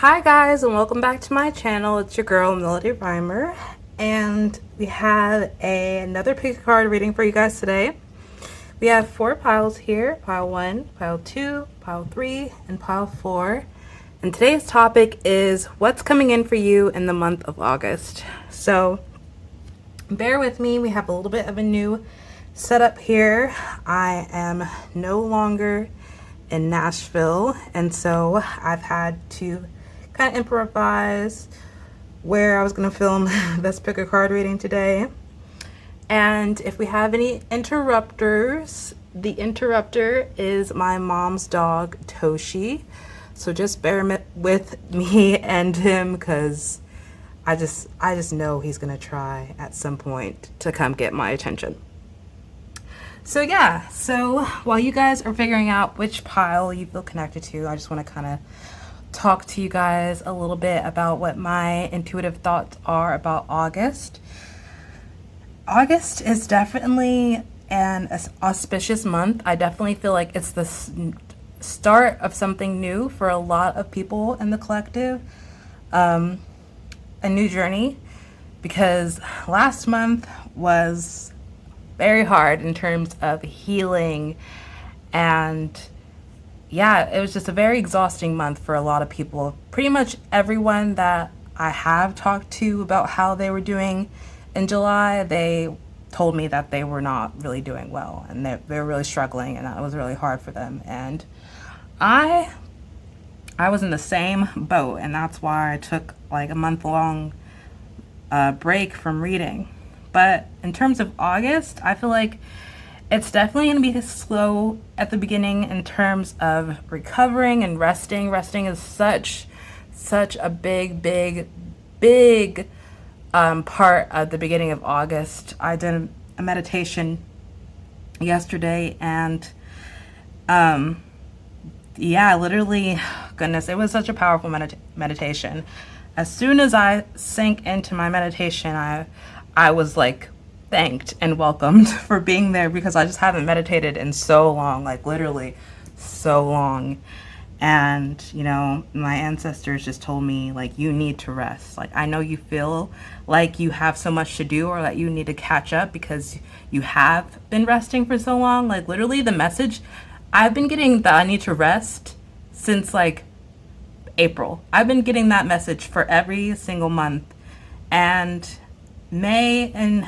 Hi guys, and welcome back to my channel. It's your girl Melody Rhymer, and we have another pick a card reading for you guys today. We have 4 piles here: pile 1, pile 2, pile 3, and pile 4. And today's topic is what's coming in for you in the month of August. So bear with me, we have a little bit of a new setup here. I am no longer in Nashville, and so I've had to kind of improvise where I was going to film this pick a card reading today. And if we have any interrupters, the interrupter is my mom's dog Toshi, so just bear with me and him, because I just know he's gonna try at some point to come get my attention. So yeah, so while you guys are figuring out which pile you feel connected to, I just want to kind of talk to you guys a little bit about what my intuitive thoughts are about August. August is definitely an auspicious month. I definitely feel like it's the start of something new for a lot of people in the collective, a new journey, because last month was very hard in terms of healing, and yeah, it was just a very exhausting month for a lot of people. Pretty much everyone that I have talked to about how they were doing in July, they told me that they were not really doing well, and they were really struggling, and that was really hard for them. And I was in the same boat, and that's why I took like a month-long break from reading. But in terms of August, I feel like it's definitely going to be slow at the beginning in terms of recovering and resting. Resting is such a big part of the beginning of August. I did a meditation yesterday, and yeah, literally, goodness, it was such a powerful meditation. As soon as I sank into my meditation, I was like thanked and welcomed for being there, because I just haven't meditated in so long, like literally so long. And you know, my ancestors just told me, like, you need to rest. Like, I know you feel like you have so much to do, or that you need to catch up because you have been resting for so long. Like, literally the message I've been getting that I need to rest since like April. I've been getting that message for every single month. And May and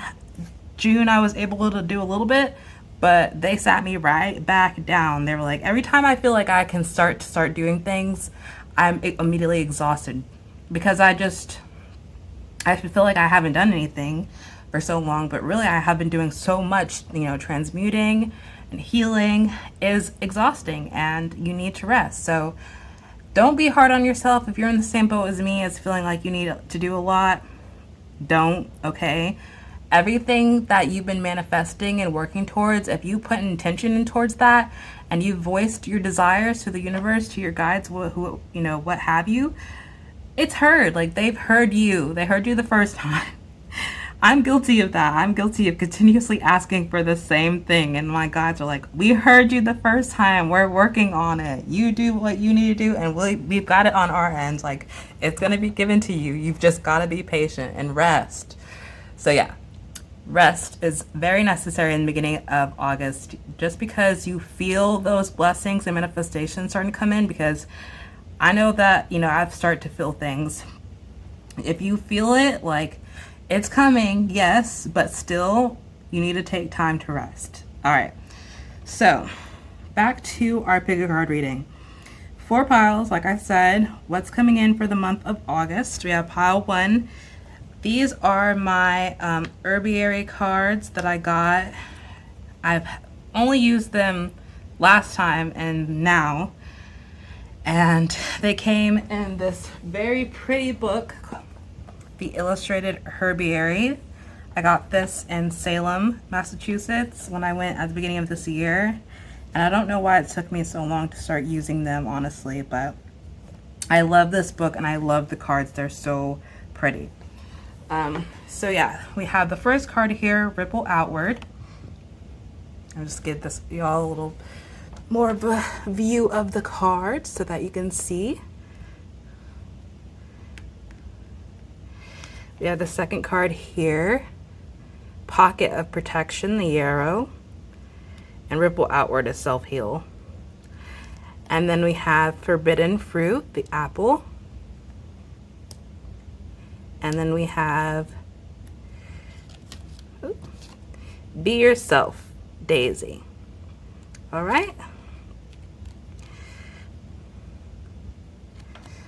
June I was able to do a little bit, but they sat me right back down. They were like, every time I feel like I can start doing things, I'm immediately exhausted, because I feel like I haven't done anything for so long, but really I have been doing so much. You know, transmuting and healing is exhausting, and you need to rest. So don't be hard on yourself if you're in the same boat as me, as feeling like you need to do a lot. Don't, okay? Everything that you've been manifesting and working towards, if you put intention in towards that, and you voiced your desires to the universe, to your guides, who you know, what have you, it's heard. Like, they've heard you. They heard you the first time. I'm guilty of that. I'm guilty of continuously asking for the same thing, and my guides are like, we heard you the first time. We're working on it. You do what you need to do, and we've got it on our end. Like, it's gonna be given to you. You've just got to be patient and rest. So yeah, rest is very necessary in the beginning of August, just because you feel those blessings and manifestations starting to come in. Because I know that, you know, I've started to feel things. If you feel it, like, it's coming, yes, but still, you need to take time to rest. All right, so back to our pick a card reading. 4 piles, like I said. What's coming in for the month of August? We have pile 1. These are my herbiary cards that I got. I've only used them last time and now, and they came in this very pretty book, The Illustrated Herbiary. I got this in Salem, Massachusetts, when I went at the beginning of this year, and I don't know why it took me so long to start using them, honestly, but I love this book and I love the cards. They're so pretty. So yeah, we have the first card here, Ripple Outward. I'll just give this y'all a little more of a view of the card so that you can see. We have the second card here, Pocket of Protection, the Yarrow, and Ripple Outward is Self-Heal. And then we have Forbidden Fruit, the Apple. And then we have Be Yourself, Daisy. All right.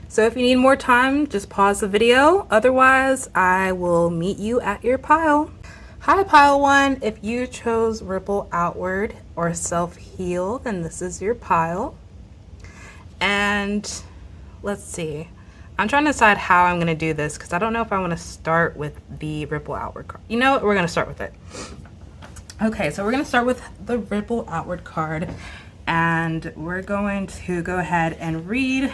So if you need more time, just pause the video. Otherwise, I will meet you at your pile. Hi, Pile 1. If you chose Ripple Outward or Self-Heal, then this is your pile. And let's see. I'm trying to decide how I'm going to do this because I don't know if I want to start with the Ripple Outward card. You know what? We're going to start with it. Okay, so we're going to start with the Ripple Outward card. And we're going to go ahead and read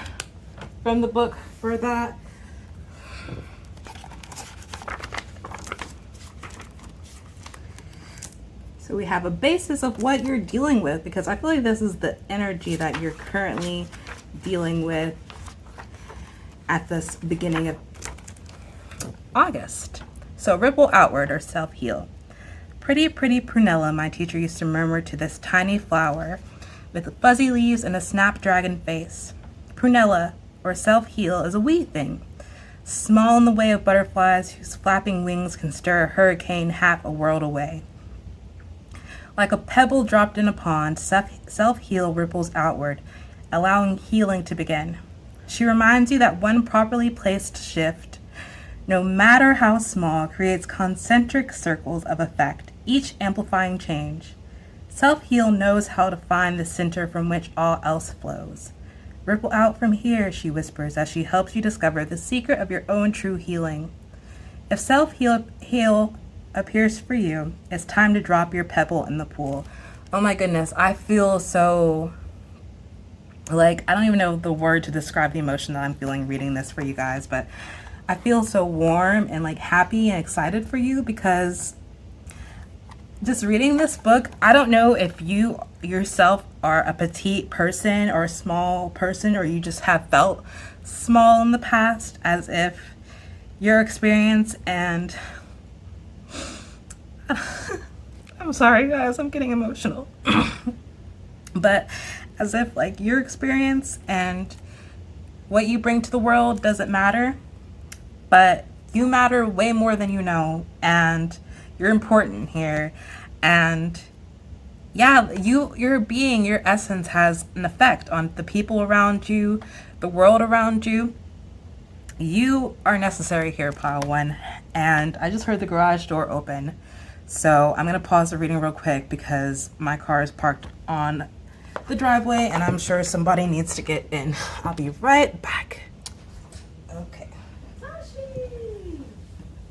from the book for that. So we have a basis of what you're dealing with, because I feel like this is the energy that you're currently dealing with at this beginning of August. So Ripple Outward or Self-Heal. Pretty, pretty prunella, my teacher used to murmur to this tiny flower with fuzzy leaves and a snapdragon face. Prunella, or self-heal, is a wee thing, small in the way of butterflies whose flapping wings can stir a hurricane half a world away. Like a pebble dropped in a pond, self-heal ripples outward, allowing healing to begin. She reminds you that one properly placed shift, no matter how small, creates concentric circles of effect, each amplifying change. Self-heal knows how to find the center from which all else flows. Ripple out from here, she whispers as she helps you discover the secret of your own true healing. If self-heal appears for you, it's time to drop your pebble in the pool. Oh my goodness, I feel so, like, I don't even know the word to describe the emotion that I'm feeling reading this for you guys, but I feel so warm and like happy and excited for you, because just reading this book, I don't know if you yourself are a petite person or a small person, or you just have felt small in the past, as if your experience and I'm sorry guys, I'm getting emotional. But as if like your experience and what you bring to the world doesn't matter, but you matter way more than you know, and you're important here. And yeah, your being, your essence has an effect on the people around you, the world around you. You are necessary here, Pile 1. And I just heard the garage door open. So I'm going to pause the reading real quick because my car is parked on the driveway and I'm sure somebody needs to get in. I'll be right back. Okay.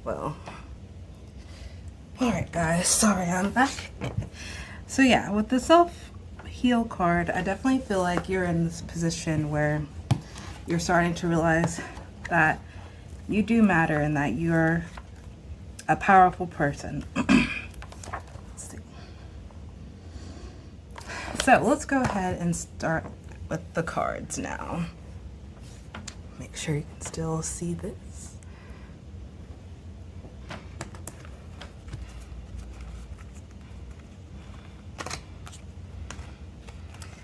Well, all right guys, sorry, I'm back. So yeah, with the self-heal card, I definitely feel like you're in this position where you're starting to realize that you do matter and that you're a powerful person. Let's see. So let's go ahead and start with the cards now. Make sure you can still see this.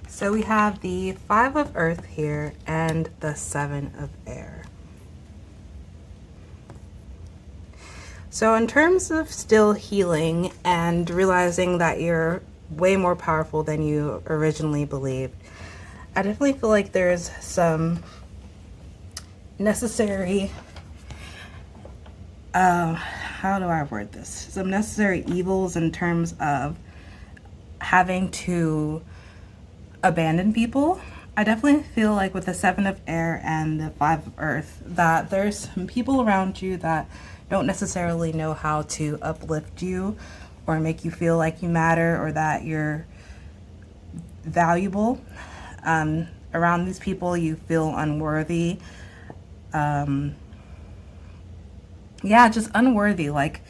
So we have the 5 of Earth here and the 7 of Air. So in terms of still healing and realizing that you're way more powerful than you originally believed, I definitely feel like there's some necessary, how do I word this? Some necessary evils in terms of having to abandon people. I definitely feel like with the 7 of Air and the 5 of Earth that there's some people around you that don't necessarily know how to uplift you or make you feel like you matter or that you're valuable. Around these people you feel unworthy. Yeah, just unworthy. Like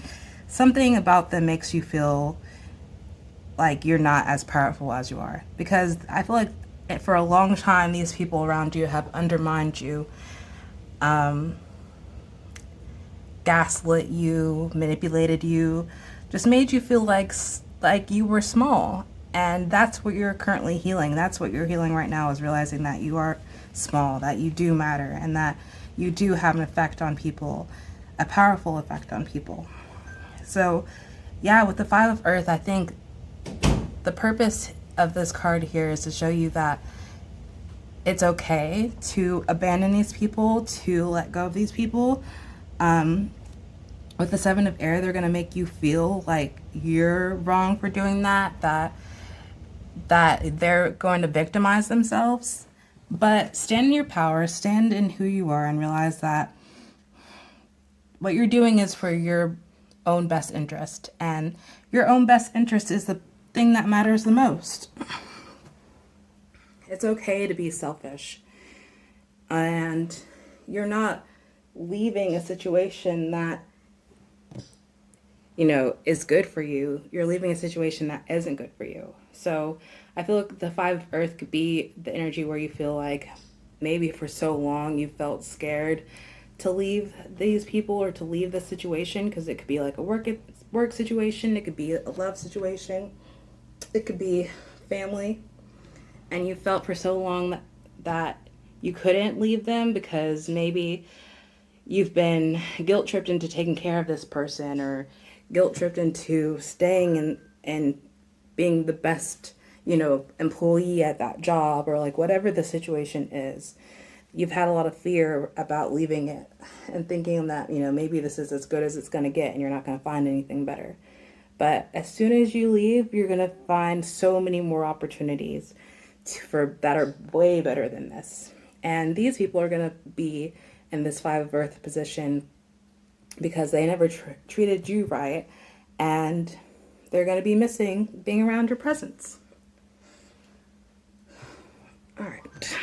something about them makes you feel like you're not as powerful as you are, because I feel like for a long time these people around you have undermined you, gaslit you, manipulated you, just made you feel like you were small. And that's what you're currently healing. That's what you're healing right now, is realizing that you are small, that you do matter, and that you do have an effect on people, a powerful effect on people. So yeah, with the Five of Earth, I think the purpose of this card here is to show you that it's okay to abandon these people, to let go of these people. With the Seven of Air, they're going to make you feel like you're wrong for doing that, that they're going to victimize themselves. But stand in your power, stand in who you are, and realize that what you're doing is for your own best interest. And your own best interest is the thing that matters the most. It's okay to be selfish. And you're not leaving a situation that, is good for you. You're leaving a situation that isn't good for you. So I feel like the Five of Earth could be the energy where you feel like maybe for so long you felt scared to leave these people or to leave the situation, because it could be like a work situation, it could be a love situation, it could be family, and you felt for so long that you couldn't leave them because maybe you've been guilt tripped into taking care of this person, or guilt tripped into staying and being the best, employee at that job, or like whatever the situation is. You've had a lot of fear about leaving it and thinking that, maybe this is as good as it's going to get and you're not going to find anything better. But as soon as you leave, you're going to find so many more opportunities that are way better than this. And these people are going to be in this Five of Earth position because they never treated you right, and they're going to be missing being around your presence. All right.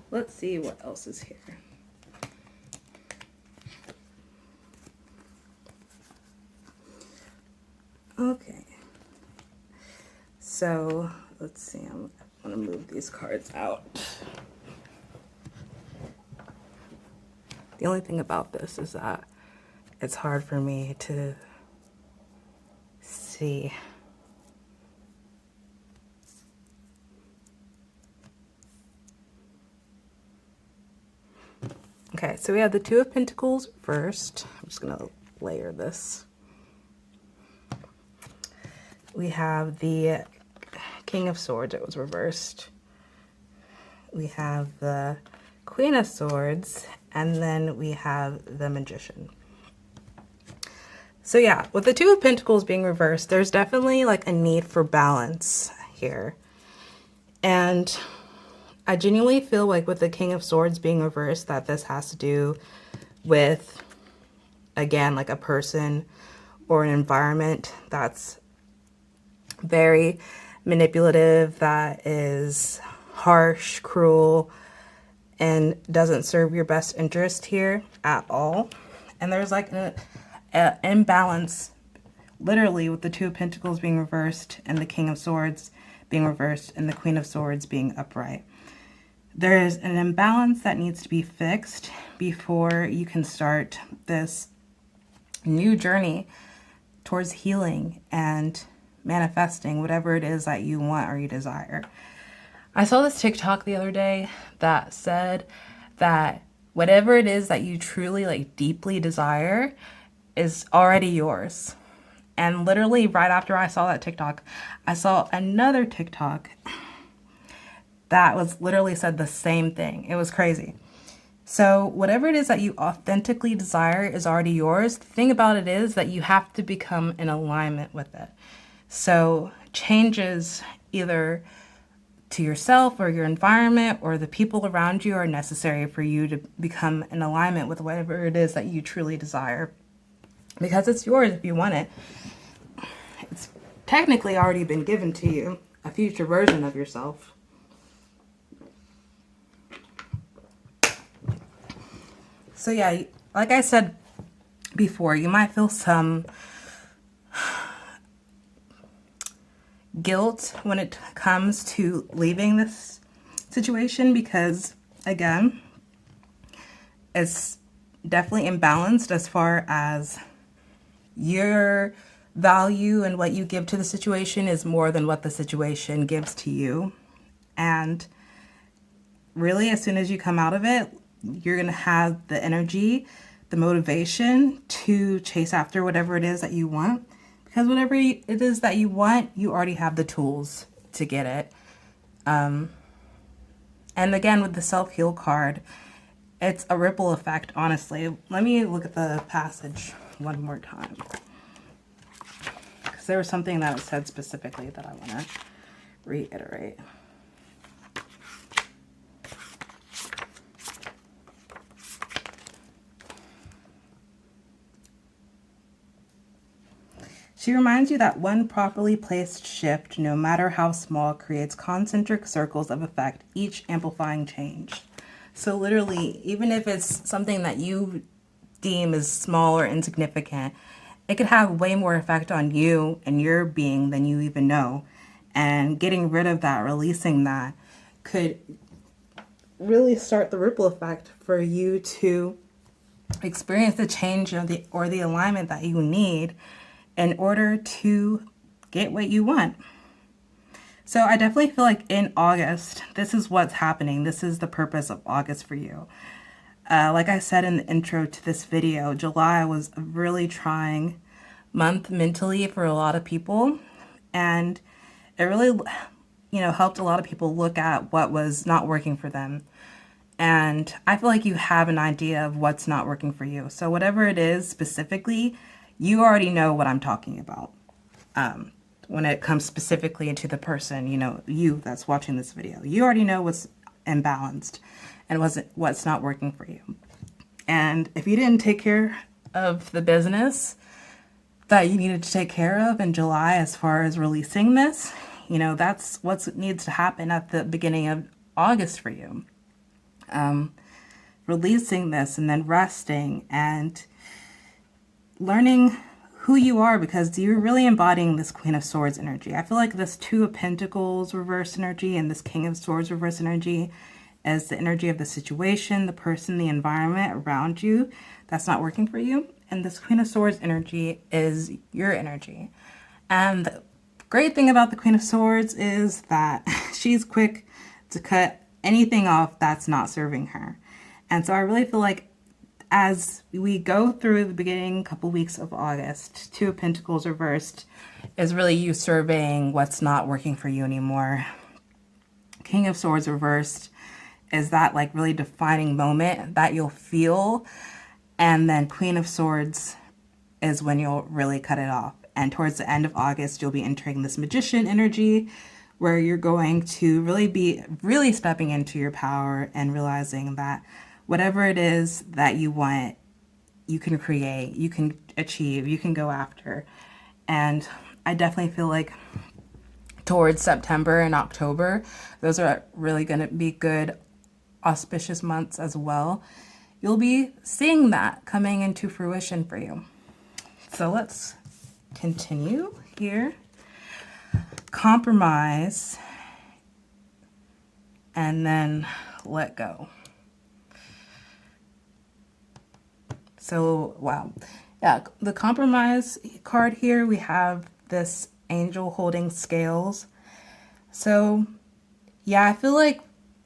Let's see what else is here. Okay. So, let's see. I'm going to move these cards out. The only thing about this is that it's hard for me to see. Okay, so we have the Two of Pentacles first. I'm just going to layer this. We have the King of Swords. It was reversed. We have the Queen of Swords, and then we have the Magician. So yeah, with the Two of Pentacles being reversed, there's definitely like a need for balance here. And I genuinely feel like with the King of Swords being reversed that this has to do with, again, like a person or an environment that's very manipulative, that is harsh, cruel, and doesn't serve your best interest here at all. And there's like an imbalance literally with the Two of Pentacles being reversed and the King of Swords being reversed and the Queen of Swords being upright. There is an imbalance that needs to be fixed before you can start this new journey towards healing and manifesting whatever it is that you want or you desire. I saw this TikTok the other day that said that whatever it is that you truly like deeply desire is already yours. And literally right after I saw that TikTok, I saw another TikTok that was literally said the same thing. It was crazy. So whatever it is that you authentically desire is already yours. The thing about it is that you have to become in alignment with it. So changes either to yourself or your environment or the people around you are necessary for you to become in alignment with whatever it is that you truly desire. Because it's yours if you want it. It's technically already been given to you, a future version of yourself. So yeah, like I said before, you might feel some guilt when it comes to leaving this situation because, again, it's definitely imbalanced as far as your value and what you give to the situation is more than what the situation gives to you. And really, as soon as you come out of it, you're going to have the energy, the motivation to chase after whatever it is that you want. Because whatever it is that you want, you already have the tools to get it. And again, with the self-heal card, it's a ripple effect, honestly. Let me look at the passage one more time. Because there was something that was said specifically that I want to reiterate. She reminds you that one properly placed shift, no matter how small, creates concentric circles of effect, each amplifying change. So literally, even if it's something that you deem as small or insignificant, it could have way more effect on you and your being than you even know. And getting rid of that, releasing that, could really start the ripple effect for you to experience the change or the alignment that you need in order to get what you want. So I definitely feel like in August, this is what's happening. This is the purpose of August for you. Like I said in the intro to this video, July was a really trying month mentally for a lot of people. And it really, helped a lot of people look at what was not working for them. And I feel like you have an idea of what's not working for you. So whatever it is specifically, you already know what I'm talking about. When it comes specifically into the person, you that's watching this video, you already know what's imbalanced and what's not working for you. And if you didn't take care of the business that you needed to take care of in July, as far as releasing this, that's what needs to happen at the beginning of August for you. Releasing this and then resting and learning who you are, because you're really embodying this Queen of Swords energy. I feel like this Two of Pentacles reverse energy and this King of Swords reverse energy is the energy of the situation, the person, the environment around you that's not working for you. And this Queen of Swords energy is your energy. And the great thing about the Queen of Swords is that she's quick to cut anything off that's not serving her. And so I really feel like as we go through the beginning couple weeks of August, Two of Pentacles reversed is really you surveying what's not working for you anymore. King of Swords reversed is that like really defining moment that you'll feel. And then Queen of Swords is when you'll really cut it off. And towards the end of August, you'll be entering this Magician energy where you're going to really be stepping into your power and realizing that whatever it is that you want, you can create, you can achieve, you can go after. And I definitely feel like towards September and October, those are really going to be good, auspicious months as well. You'll be seeing that coming into fruition for you. So let's continue here. Compromise and then let go. So, wow. Yeah, the compromise card here, we have this angel holding scales. So, yeah, I feel like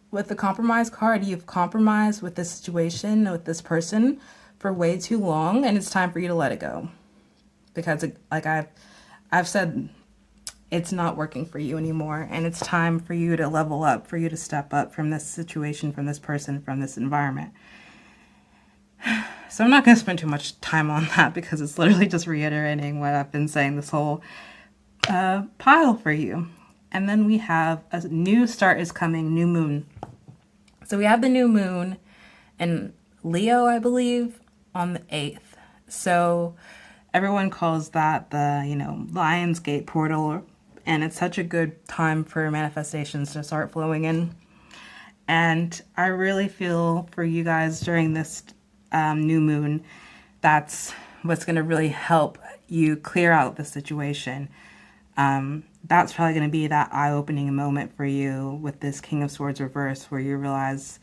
with the compromise card, you've compromised with this situation, with this person for way too long, and it's time for you to let it go. Because, like I've said, it's not working for you anymore, and it's time for you to level up, for you to step up from this situation, from this person, from this environment. So I'm not going to spend too much time on that because it's literally just reiterating what I've been saying this whole pile for you. And then we have a new start is coming, new moon. So we have the new moon in Leo, I believe, on the 8th. So everyone calls that the, Lion's Gate portal. And it's such a good time for manifestations to start flowing in. And I really feel for you guys during this new moon, that's what's going to really help you clear out the situation. That's probably going to be that eye-opening moment for you with this King of Swords reverse, where you realize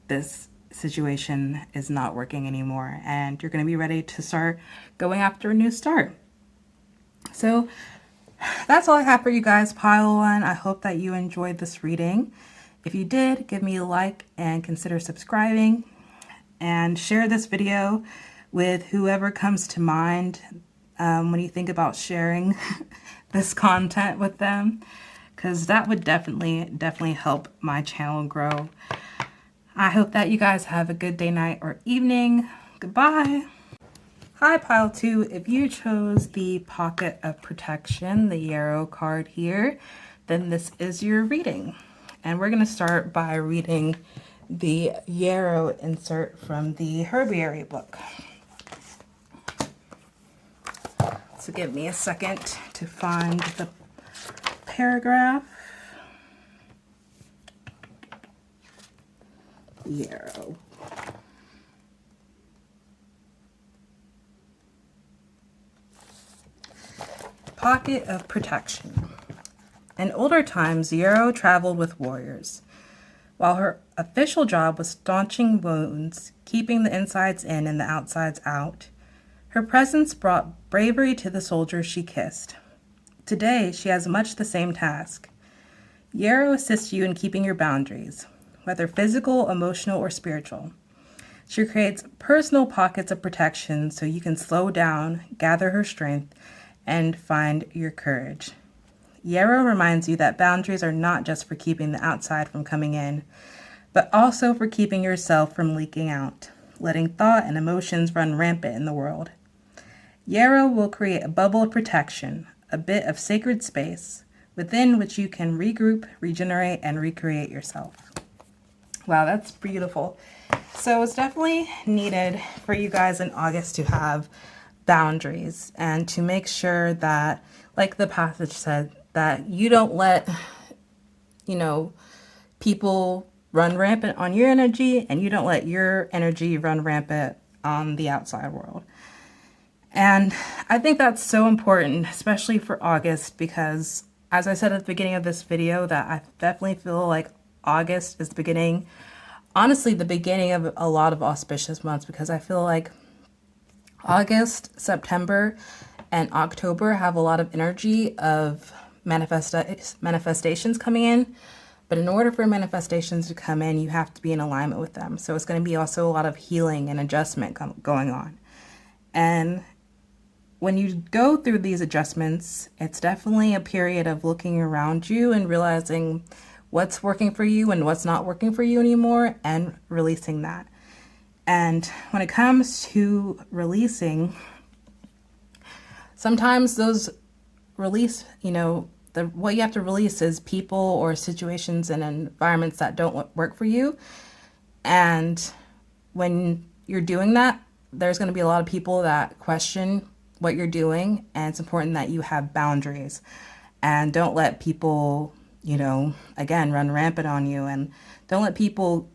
this situation is not working anymore, and you're going to be ready to start going after a new start. So that's all I have for you guys, pile one. I hope that you enjoyed this reading. If you did, give me a like and consider subscribing, and share this video with whoever comes to mind when you think about sharing this content with them, because that would definitely help my channel grow. I hope that you guys have a good day, night, or evening. Goodbye. Hi, pile two. If you chose the Pocket of Protection, the Yarrow card here, then this is your reading. And we're going to start by reading the Yarrow insert from the Herbiary book. So give me a second to find the paragraph. Yarrow. Pocket of Protection. In older times, Yarrow traveled with warriors. While her official job was staunching wounds, keeping the insides in and the outsides out, her presence brought bravery to the soldiers she kissed. Today, she has much the same task. Yarrow assists you in keeping your boundaries, whether physical, emotional, or spiritual. She creates personal pockets of protection so you can slow down, gather her strength, and find your courage. Yarrow reminds you that boundaries are not just for keeping the outside from coming in, but also for keeping yourself from leaking out, letting thought and emotions run rampant in the world. Yarrow will create a bubble of protection, a bit of sacred space, within which you can regroup, regenerate, and recreate yourself. Wow, that's beautiful. So it's definitely needed for you guys in August to have boundaries and to make sure that, like the passage said, that you don't let, people run rampant on your energy, and you don't let your energy run rampant on the outside world. And I think that's so important, especially for August, because as I said at the beginning of this video, that I definitely feel like August is the beginning, honestly, the beginning of a lot of auspicious months, because I feel like August, September, and October have a lot of energy of manifestations coming in. But in order for manifestations to come in, you have to be in alignment with them. So it's going to be also a lot of healing and adjustment going on. And when you go through these adjustments, it's definitely a period of looking around you and realizing what's working for you and what's not working for you anymore, and releasing that. And when it comes to releasing, sometimes those release, what you have to release is people or situations and environments that don't work for you. And when you're doing that, there's going to be a lot of people that question what you're doing, and it's important that you have boundaries and don't let people, again, run rampant on you, and don't let people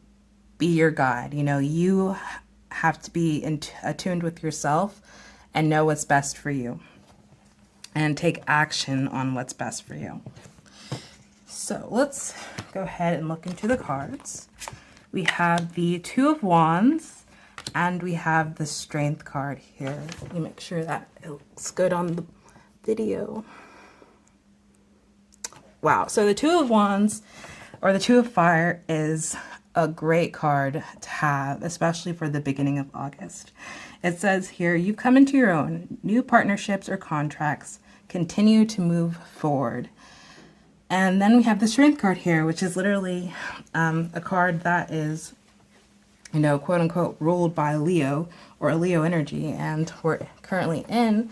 be your guide. You have to be attuned with yourself and know what's best for you and take action on what's best for you. So let's go ahead and look into the cards. We have the Two of Wands, and we have the Strength card here. Let me make sure that it looks good on the video. Wow, so the Two of Wands, or the Two of Fire, is a great card to have, especially for the beginning of August. It says here, you come into your own. New partnerships or contracts continue to move forward. And then we have the Strength card here, which is literally a card that is, quote unquote, ruled by Leo, or Leo energy. And we're currently in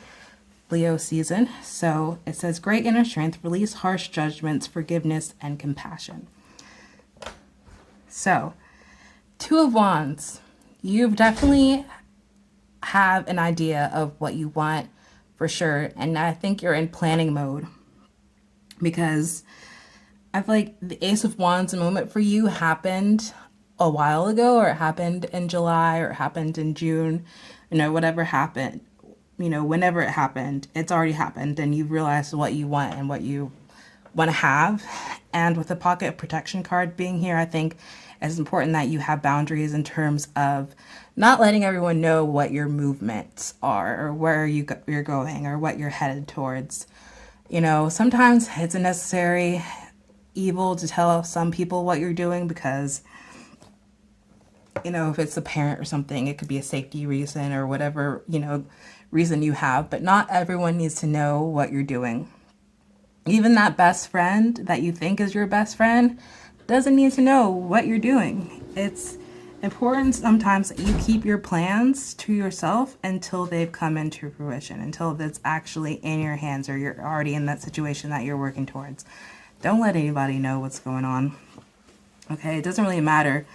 Leo season. So it says, great inner strength, release harsh judgments, forgiveness, and compassion. So, Two of Wands, you've definitely have an idea of what you want for sure. And I think you're in planning mode, because I feel like the Ace of Wands moment for you happened a while ago, or it happened in July, or it happened in June, whatever happened, whenever it happened, it's already happened, and you've realized what you want and what you want to have. And with the Pocket of Protection card being here, I think It's important that you have boundaries in terms of not letting everyone know what your movements are or where you're going or what you're headed towards. You know, sometimes it's a necessary evil to tell some people what you're doing because, you know, if it's a parent or something, it could be a safety reason or whatever, you know, reason you have, but not everyone needs to know what you're doing. Even that best friend that you think is your best friend doesn't need to know what you're doing. It's important sometimes that you keep your plans to yourself until they've come into fruition, until it's actually in your hands or you're already in that situation that you're working towards. Don't let anybody know what's going on. Okay, it doesn't really matter,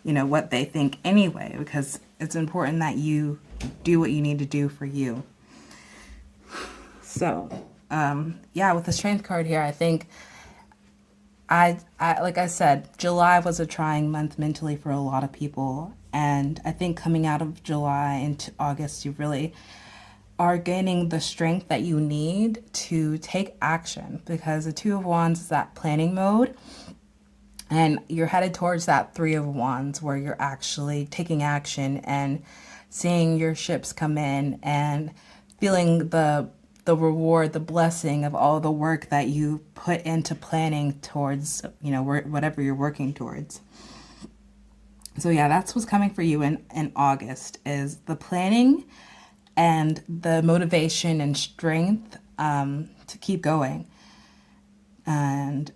you know, what they think anyway, because it's important that you do what you need to do for you. So, yeah, with the strength card here, I think I like I said, July was a trying month mentally for a lot of people. And I think coming out of July into August, you really are gaining the strength that you need to take action, because the Two of Wands is that planning mode. And you're headed towards that Three of Wands where you're actually taking action and seeing your ships come in and feeling the reward, the blessing of all the work that you put into planning towards, you know, whatever you're working towards. So yeah, that's what's coming for you in August, is the planning and the motivation and strength to keep going and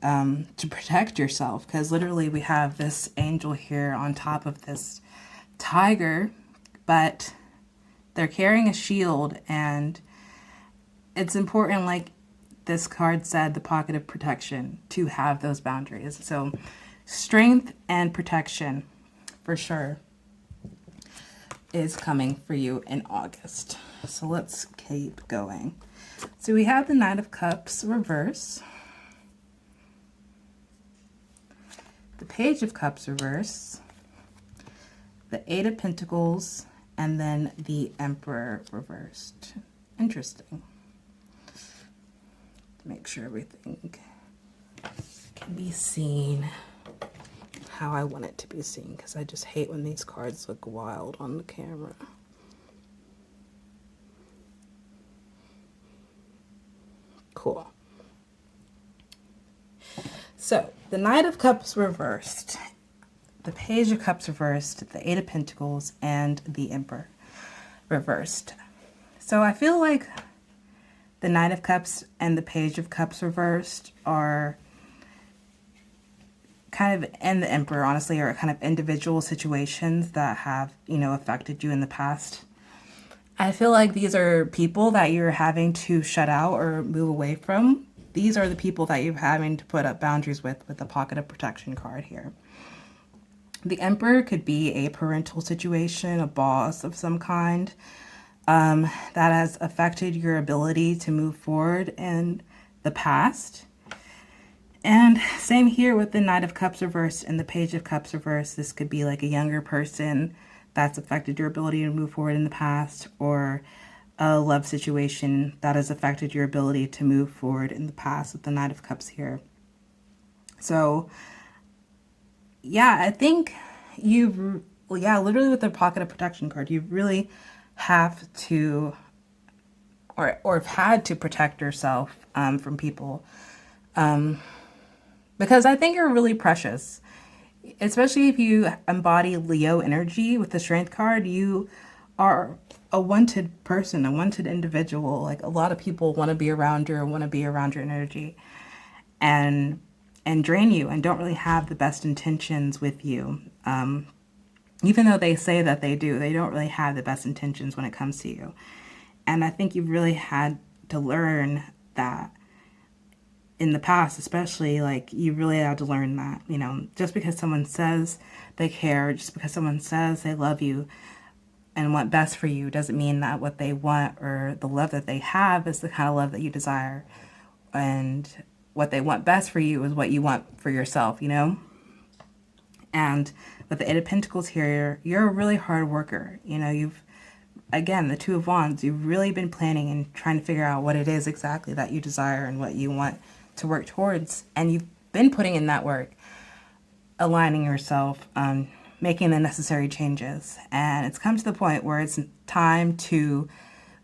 to protect yourself. Because literally we have this angel here on top of this tiger, but they're carrying a shield, and it's important, like this card said, the pocket of protection, to have those boundaries. So strength and protection for sure is coming for you in August. So let's keep going. So we have the Knight of Cups reverse, the Page of Cups reverse, the Eight of Pentacles, and then the Emperor reversed. Interesting. Make sure everything can be seen how I want it to be seen, because I just hate when these cards look wild on the camera. Cool. So the Knight of Cups reversed, the Page of Cups reversed, the Eight of Pentacles, and the Emperor reversed. So I feel like the Knight of Cups and the Page of Cups reversed are kind of, and the Emperor, honestly, are kind of individual situations that have, you know, affected you in the past. I feel like these are people that you're having to shut out or move away from. These are the people that you're having to put up boundaries with the Pocket of Protection card here. The Emperor could be a parental situation, a boss of some kind, that has affected your ability to move forward in the past. And same here with the Knight of Cups reversed and the Page of Cups reversed. This could be like a younger person that's affected your ability to move forward in the past, or a love situation that has affected your ability to move forward in the past with the Knight of Cups here. So yeah, I think literally with the Pocket of Protection card, you really have to, or have had to protect yourself from people, because I think you're really precious, especially if you embody Leo energy with the Strength card. You are a wanted person, a wanted individual. Like, a lot of people want to be around you or want to be around your energy and drain you and don't really have the best intentions with you. Even though they say that they do, they don't really have the best intentions when it comes to you. And I think you've really had to learn that in the past, especially, like, you really had to learn that, you know, just because someone says they care, just because someone says they love you and want best for you, doesn't mean that what they want or the love that they have is the kind of love that you desire. And what they want best for you is what you want for yourself, you know? And with the Eight of Pentacles here, you're a really hard worker. You know, again, the Two of Wands, you've really been planning and trying to figure out what it is exactly that you desire and what you want to work towards. And you've been putting in that work. aligning yourself, making the necessary changes. And it's come to the point where it's time to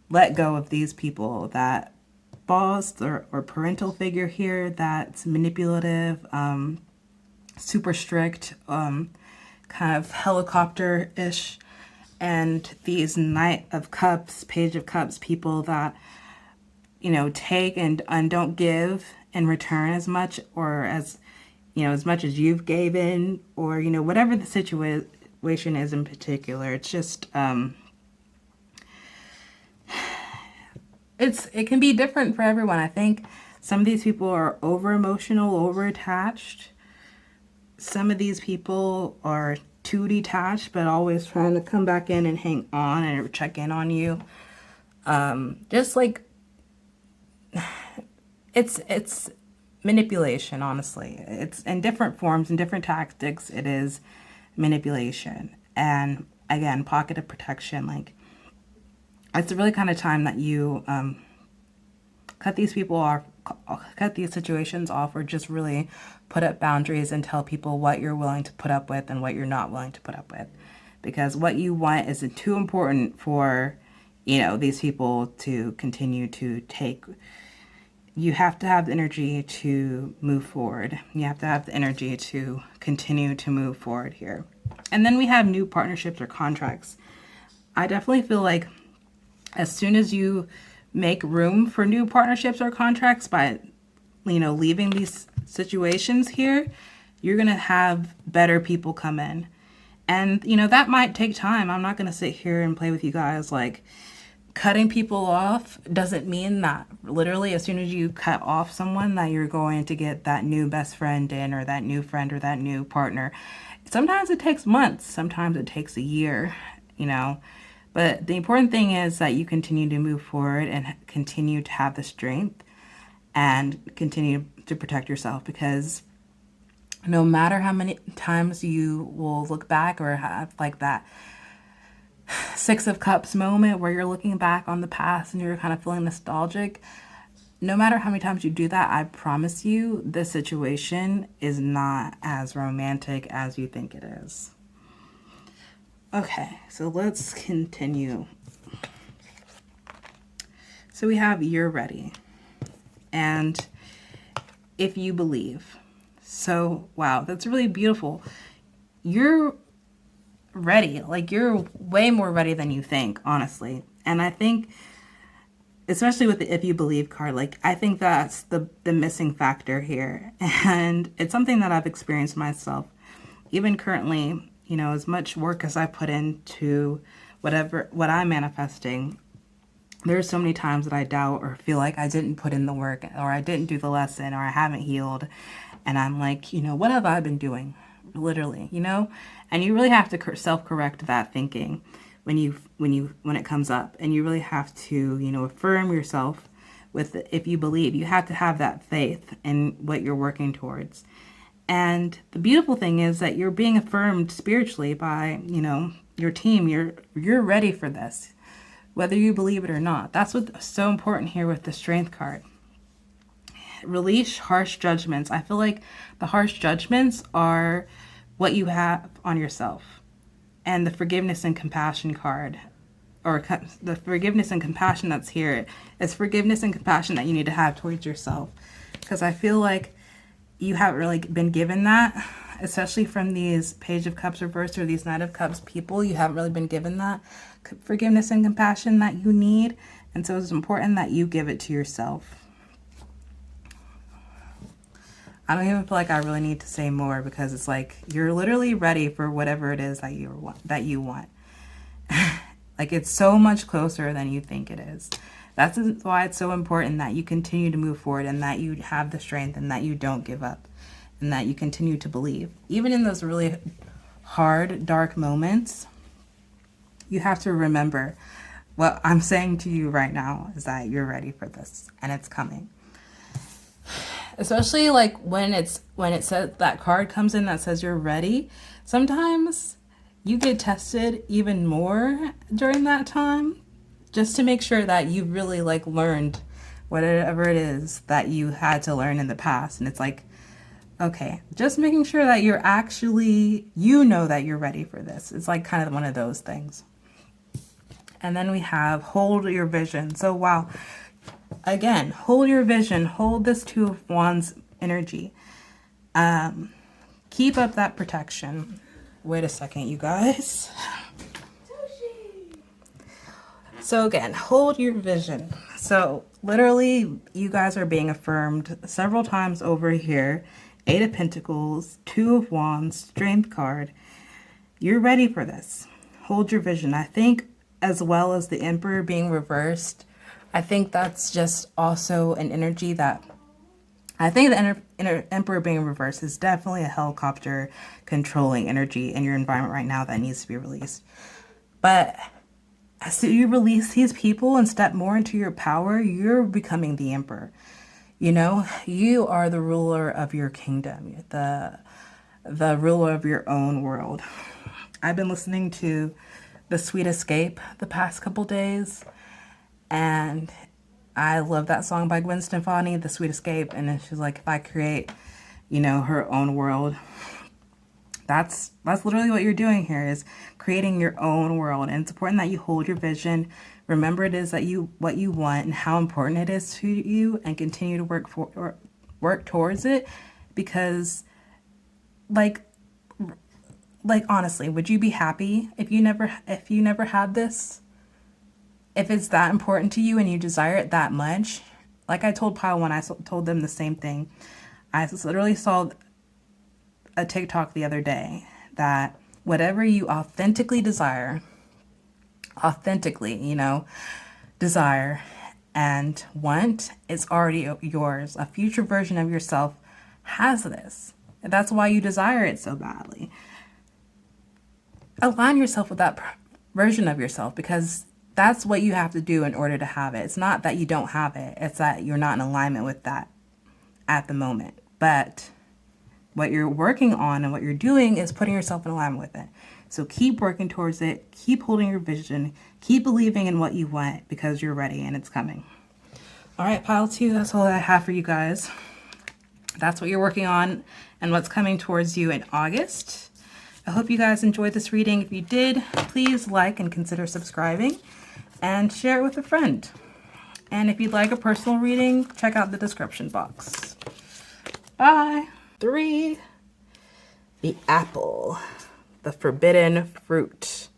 let go of these people, that boss or parental figure here that's manipulative, super strict, kind of helicopter-ish, and these Knight of Cups, Page of Cups people that, take and don't give in return as much, or as much as you've given, or, whatever the situation is in particular. It's just, it can be different for everyone. I think some of these people are over emotional, over attached. Some of these people are too detached, but always trying to come back in and hang on and check in on you. Just like, it's manipulation, honestly. It's in different forms and different tactics. It is manipulation. And again, pocket of protection. Like, it's really kind of time that you cut these people off, cut these situations off, or just really put up boundaries and tell people what you're willing to put up with and what you're not willing to put up with. Because what you want isn't too important for, these people to continue to take. You have to have the energy to move forward. You have to have the energy to continue to move forward here. And then we have new partnerships or contracts. I definitely feel like as soon as you make room for new partnerships or contracts by, leaving these situations here, you're going to have better people come in. And, that might take time. I'm not going to sit here and play with you guys. Like, cutting people off doesn't mean that literally as soon as you cut off someone that you're going to get that new best friend in, or that new friend, or that new partner. Sometimes it takes months. Sometimes it takes a year, But the important thing is that you continue to move forward and continue to have the strength and continue to protect yourself, because no matter how many times you will look back or have like that Six of Cups moment where you're looking back on the past and you're kind of feeling nostalgic, no matter how many times you do that, I promise you this situation is not as romantic as you think it is. Okay, so let's continue. So we have you're ready. And if you believe. So, wow, that's really beautiful. You're ready. Like, you're way more ready than you think, honestly. And I think, especially with the if you believe card, like, I think that's the missing factor here. And it's something that I've experienced myself. Even currently, as much work as I put into what I'm manifesting, there's so many times that I doubt or feel like I didn't put in the work, or I didn't do the lesson, or I haven't healed. And I'm like, what have I been doing? Literally, And you really have to self-correct that thinking when it comes up. And you really have to, affirm yourself with if you believe. You have to have that faith in what you're working towards. And the beautiful thing is that you're being affirmed spiritually by, your team. You're ready for this, whether you believe it or not. That's what's so important here with the Strength card. Release harsh judgments. I feel like the harsh judgments are what you have on yourself. And the forgiveness and compassion card, or the forgiveness and compassion that's here, is forgiveness and compassion that you need to have towards yourself. Because I feel like you haven't really been given that, especially from these Page of Cups reversed or these Knight of Cups people. You haven't really been given that forgiveness and compassion that you need. And so it's important that you give it to yourself. I don't even feel like I really need to say more, because it's like you're literally ready for whatever it is that you want. Like, it's so much closer than you think it is. That's why it's so important that you continue to move forward, and that you have the strength, and that you don't give up, and that you continue to believe. Even in those really hard, dark moments, you have to remember what I'm saying to you right now is that you're ready for this, and it's coming. Especially like when it says that card comes in that says you're ready, sometimes you get tested even more during that time, just to make sure that you really learned whatever it is that you had to learn in the past. And it's like Okay, just making sure that you're actually, you know that you're ready for this. It's like kind of one of those things. And then we have hold your vision. So wow, again, hold your vision, hold this Two of Wands energy. Keep up that protection. Wait a second, you guys. So again, hold your vision. So literally, you guys are being affirmed several times over here. Eight of Pentacles, Two of Wands, Strength card. You're ready for this. Hold your vision. I think as well as the Emperor being reversed, I think that's just also an energy that I think the Emperor being reversed is definitely a helicopter controlling energy in your environment right now that needs to be released. But as you release these people and step more into your power, you're becoming the Emperor. You know, you are the ruler of your kingdom, the ruler of your own world. I've been listening to The Sweet Escape the past couple days, and I love that song by Gwen Stefani, The Sweet Escape. And then she's like, if I create, you know, her own world, that's literally what you're doing here, is creating your own world. And it's important that you hold your vision. Remember it is that what you want and how important it is to you, and continue to work towards it. Because like honestly, would you be happy if you never had this? If it's that important to you and you desire it that much? Like I told Pile One, I told them the same thing. I literally saw a TikTok the other day that whatever you authentically desire, desire and want, is already yours. A future version of yourself has this. That's why you desire it so badly. Align yourself with that version of yourself, because that's what you have to do in order to have it. It's not that you don't have it. It's that you're not in alignment with that at the moment. But what you're working on and what you're doing is putting yourself in alignment with it. So keep working towards it. Keep holding your vision. Keep believing in what you want, because you're ready and it's coming. All right, Pile 2, that's all I have for you guys. That's what you're working on and what's coming towards you in August. I hope you guys enjoyed this reading. If you did, please like and consider subscribing and share it with a friend. And if you'd like a personal reading, check out the description box. Bye. 3, the apple, the forbidden fruit.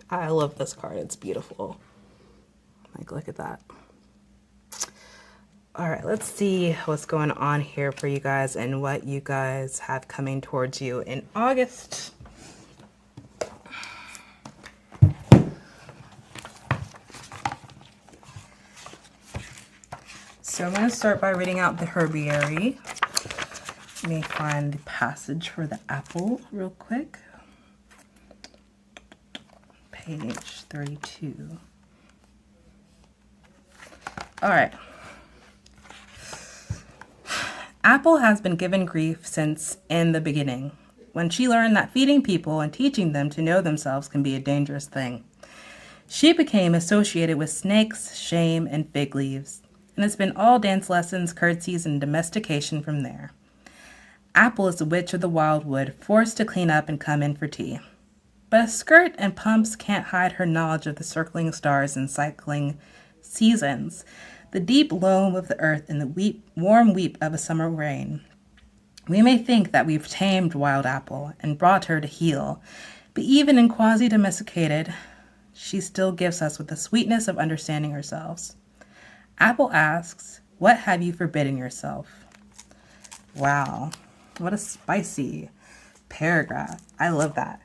I love this card. It's beautiful. Like, look at that. All right, let's see what's going on here for you guys and what you guys have coming towards you in August. So I'm going to start by reading out the herbiary. Let me find the passage for the apple real quick. Page 32. All right. Apple has been given grief since in the beginning, when she learned that feeding people and teaching them to know themselves can be a dangerous thing. She became associated with snakes, shame, and fig leaves, and it's been all dance lessons, curtsies, and domestication from there. Apple is the witch of the wildwood, forced to clean up and come in for tea. But a skirt and pumps can't hide her knowledge of the circling stars and cycling seasons, the deep loam of the earth and the warm weep of a summer rain. We may think that we've tamed Wild Apple and brought her to heel, but even in quasi-domesticated, she still gives us with the sweetness of understanding ourselves. Apple asks, "What have you forbidden yourself?" Wow, what a spicy paragraph. I love that.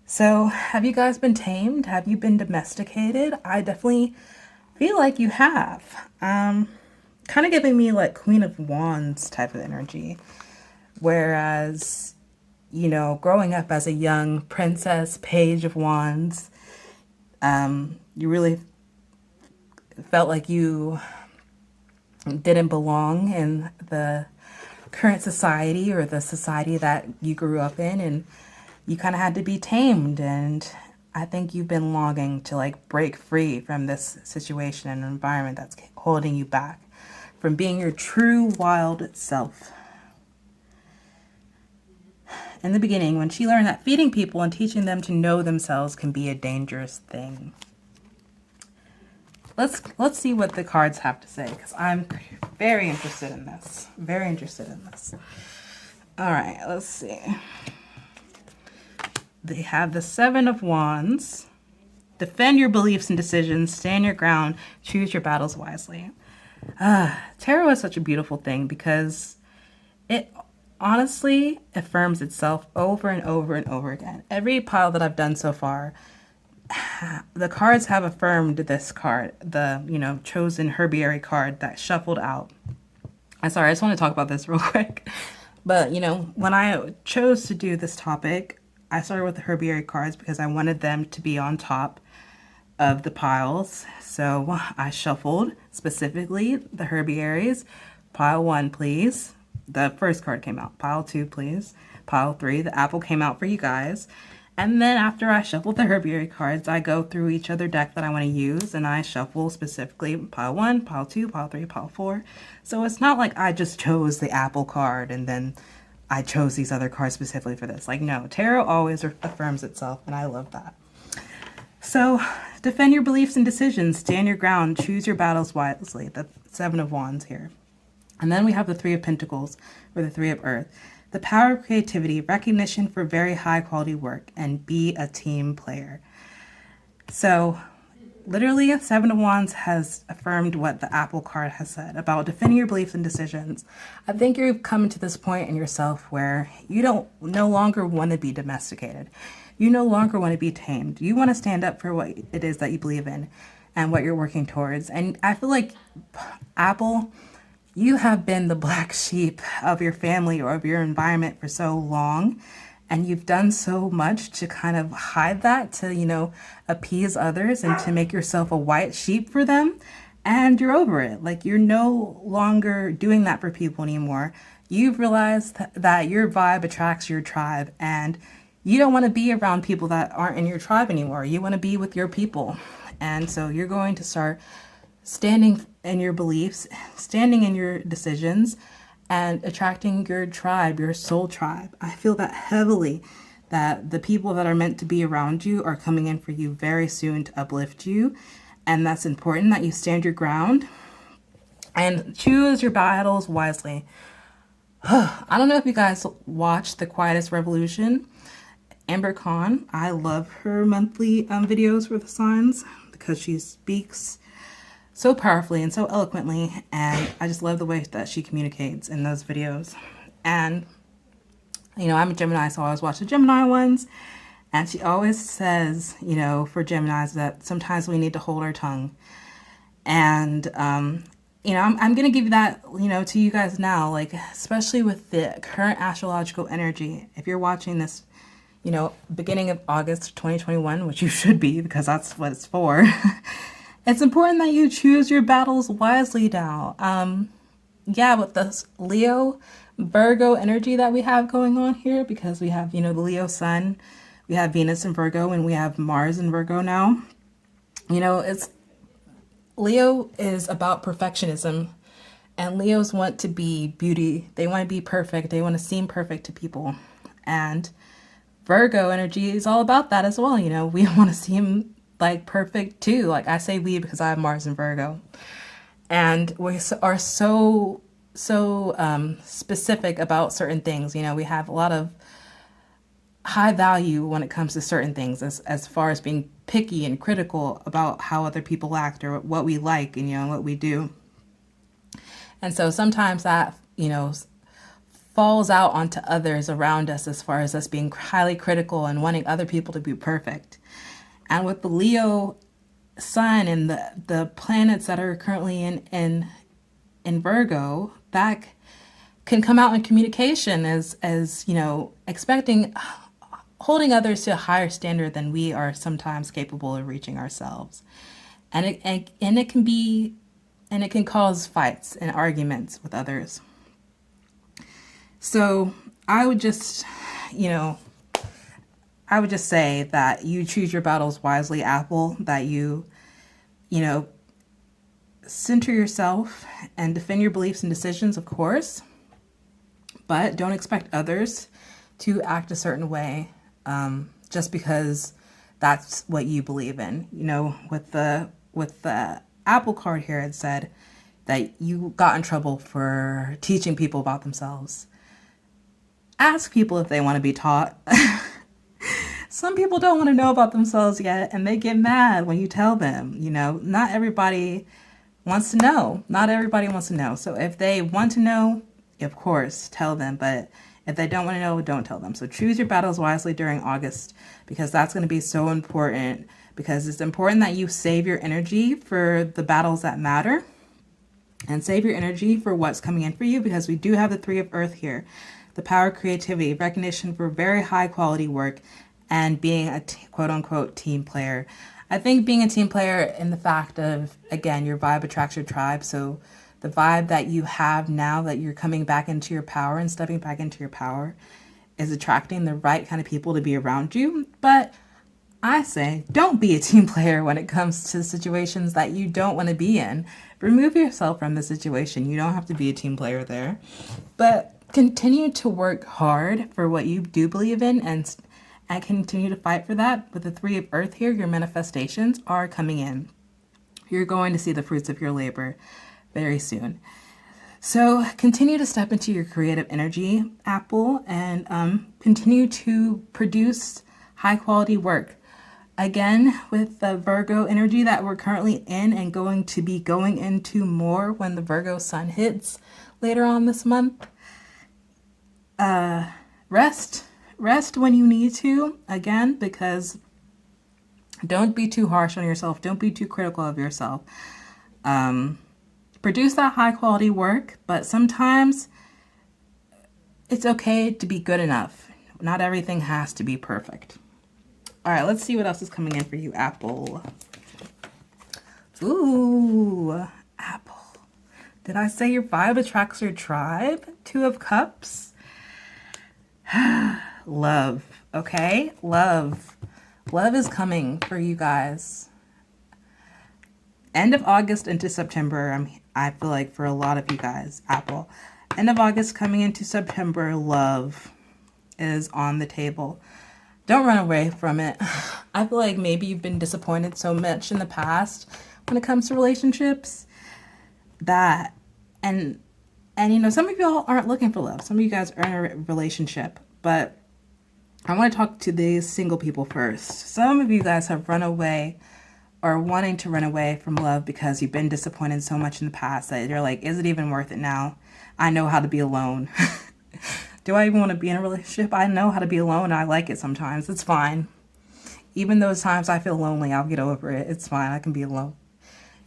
So, have you guys been tamed? Have you been domesticated? I definitely feel like you have. Kind of giving me like Queen of Wands type of energy. Whereas, you know, growing up as a young princess, Page of Wands, you really felt like you didn't belong in the current society or the society that you grew up in, and you kind of had to be tamed. And I think you've been longing to like break free from this situation and environment that's holding you back from being your true wild self. in the beginning when she learned that feeding people and teaching them to know themselves can be a dangerous thing. Let's see what the cards have to say, because I'm very interested in this. Very interested in this. All right, let's see. They have the Seven of Wands. Defend your beliefs and decisions. Stand your ground. Choose your battles wisely. Tarot is such a beautiful thing because it honestly affirms itself over and over and over again. Every pile that I've done so far, the cards have affirmed this card, the, chosen herbiary card that shuffled out. I'm sorry, I just want to talk about this real quick. But, when I chose to do this topic, I started with the herbiary cards because I wanted them to be on top of the piles. So I shuffled specifically the herbiaries. Pile 1, please. The first card came out. Pile 2, please. Pile 3, the apple came out for you guys. And then after I shuffled the herbiary cards, I go through each other deck that I want to use, and I shuffle specifically pile 1, pile 2, pile 3, pile 4. So it's not like I just chose the apple card and then I chose these other cards specifically for this. Like, no, tarot always affirms itself, and I love that. So defend your beliefs and decisions, stand your ground, choose your battles wisely. The Seven of Wands here. And then we have the Three of Pentacles, or the Three of Earth. The power of creativity, recognition for very high quality work, and be a team player. So literally, Seven of Wands has affirmed what the Apple card has said about defending your beliefs and decisions. I think you've come to this point in yourself where you no longer want to be domesticated. You no longer want to be tamed. You want to stand up for what it is that you believe in and what you're working towards. And I feel like Apple, you have been the black sheep of your family or of your environment for so long, and you've done so much to kind of hide that, to, appease others and to make yourself a white sheep for them, and you're over it. Like, you're no longer doing that for people anymore. You've realized that your vibe attracts your tribe, and you don't want to be around people that aren't in your tribe anymore. You want to be with your people. And so you're going to start standing in your beliefs, standing in your decisions, and attracting your tribe, your soul tribe. I feel that heavily, that the people that are meant to be around you are coming in for you very soon to uplift you. And that's important that you stand your ground and choose your battles wisely. I don't know if you guys watched The Quietest Revolution. Amber Khan, I love her monthly videos for the signs because she speaks so powerfully and so eloquently, and I just love the way that she communicates in those videos. And I'm a Gemini, so I always watch the Gemini ones, and she always says, for Geminis, that sometimes we need to hold our tongue. And I'm gonna give that to you guys now, like, especially with the current astrological energy. If you're watching this beginning of August 2021, which you should be, because that's what it's for. It's important that you choose your battles wisely now. With this Leo, Virgo energy that we have going on here, because we have, the Leo sun, we have Venus in Virgo, and we have Mars in Virgo now. Leo is about perfectionism, and Leos want to be beauty. They want to be perfect. They want to seem perfect to people. And Virgo energy is all about that as well. We want to seem like perfect too. Like, I say we because I have Mars in Virgo, and we are so specific about certain things. We have a lot of high value when it comes to certain things, as far as being picky and critical about how other people act or what we like and what we do. And so sometimes that falls out onto others around us, as far as us being highly critical and wanting other people to be perfect. And with the Leo sun and the planets that are currently in Virgo, that can come out in communication as expecting, holding others to a higher standard than we are sometimes capable of reaching ourselves. And it can cause fights and arguments with others. So I would just say that you choose your battles wisely, Apple, that you center yourself and defend your beliefs and decisions, of course, but don't expect others to act a certain way, just because that's what you believe in. You know, with the Apple card here, it said that you got in trouble for teaching people about themselves. Ask people if they want to be taught. Some people don't want to know about themselves yet, and they get mad when you tell them. You know, not everybody wants to know. Not everybody wants to know. So if they want to know, of course, tell them. But if they don't want to know, don't tell them. So choose your battles wisely during August, because that's going to be so important, because it's important that you save your energy for the battles that matter and save your energy for what's coming in for you, because we do have the Three of Earth here. The power of creativity, recognition for very high quality work, and being a quote unquote team player. I think being a team player in the fact of, again, your vibe attracts your tribe. So the vibe that you have now that you're coming back into your power and stepping back into your power is attracting the right kind of people to be around you. But I say, don't be a team player when it comes to situations that you don't want to be in. Remove yourself from the situation. You don't have to be a team player there. But continue to work hard for what you do believe in, and continue to fight for that. With the Three of Earth here, your manifestations are coming in. You're going to see the fruits of your labor very soon. So continue to step into your creative energy, Apple, and continue to produce high quality work. Again, with the Virgo energy that we're currently in and going to be going into more when the Virgo sun hits later on this month. Rest when you need to, again, because don't be too harsh on yourself. Don't be too critical of yourself. Produce that high quality work, but sometimes it's okay to be good enough. Not everything has to be perfect. All right, let's see what else is coming in for you, Apple. Ooh, Apple. Did I say your vibe attracts your tribe? Two of Cups. Love, okay? Love. Love is coming for you guys. End of August into September, I feel like for a lot of you guys, Apple. End of August coming into September, love is on the table. Don't run away from it. I feel like maybe you've been disappointed so much in the past when it comes to relationships that, and you know, some of y'all aren't looking for love. Some of you guys are in a relationship, but I want to talk to these single people first. Some of you guys have run away or wanting to run away from love because you've been disappointed so much in the past that you're like, is it even worth it now? I know how to be alone. Do I even want to be in a relationship? I know how to be alone. I like it sometimes. It's fine. Even those times I feel lonely, I'll get over it. It's fine. I can be alone.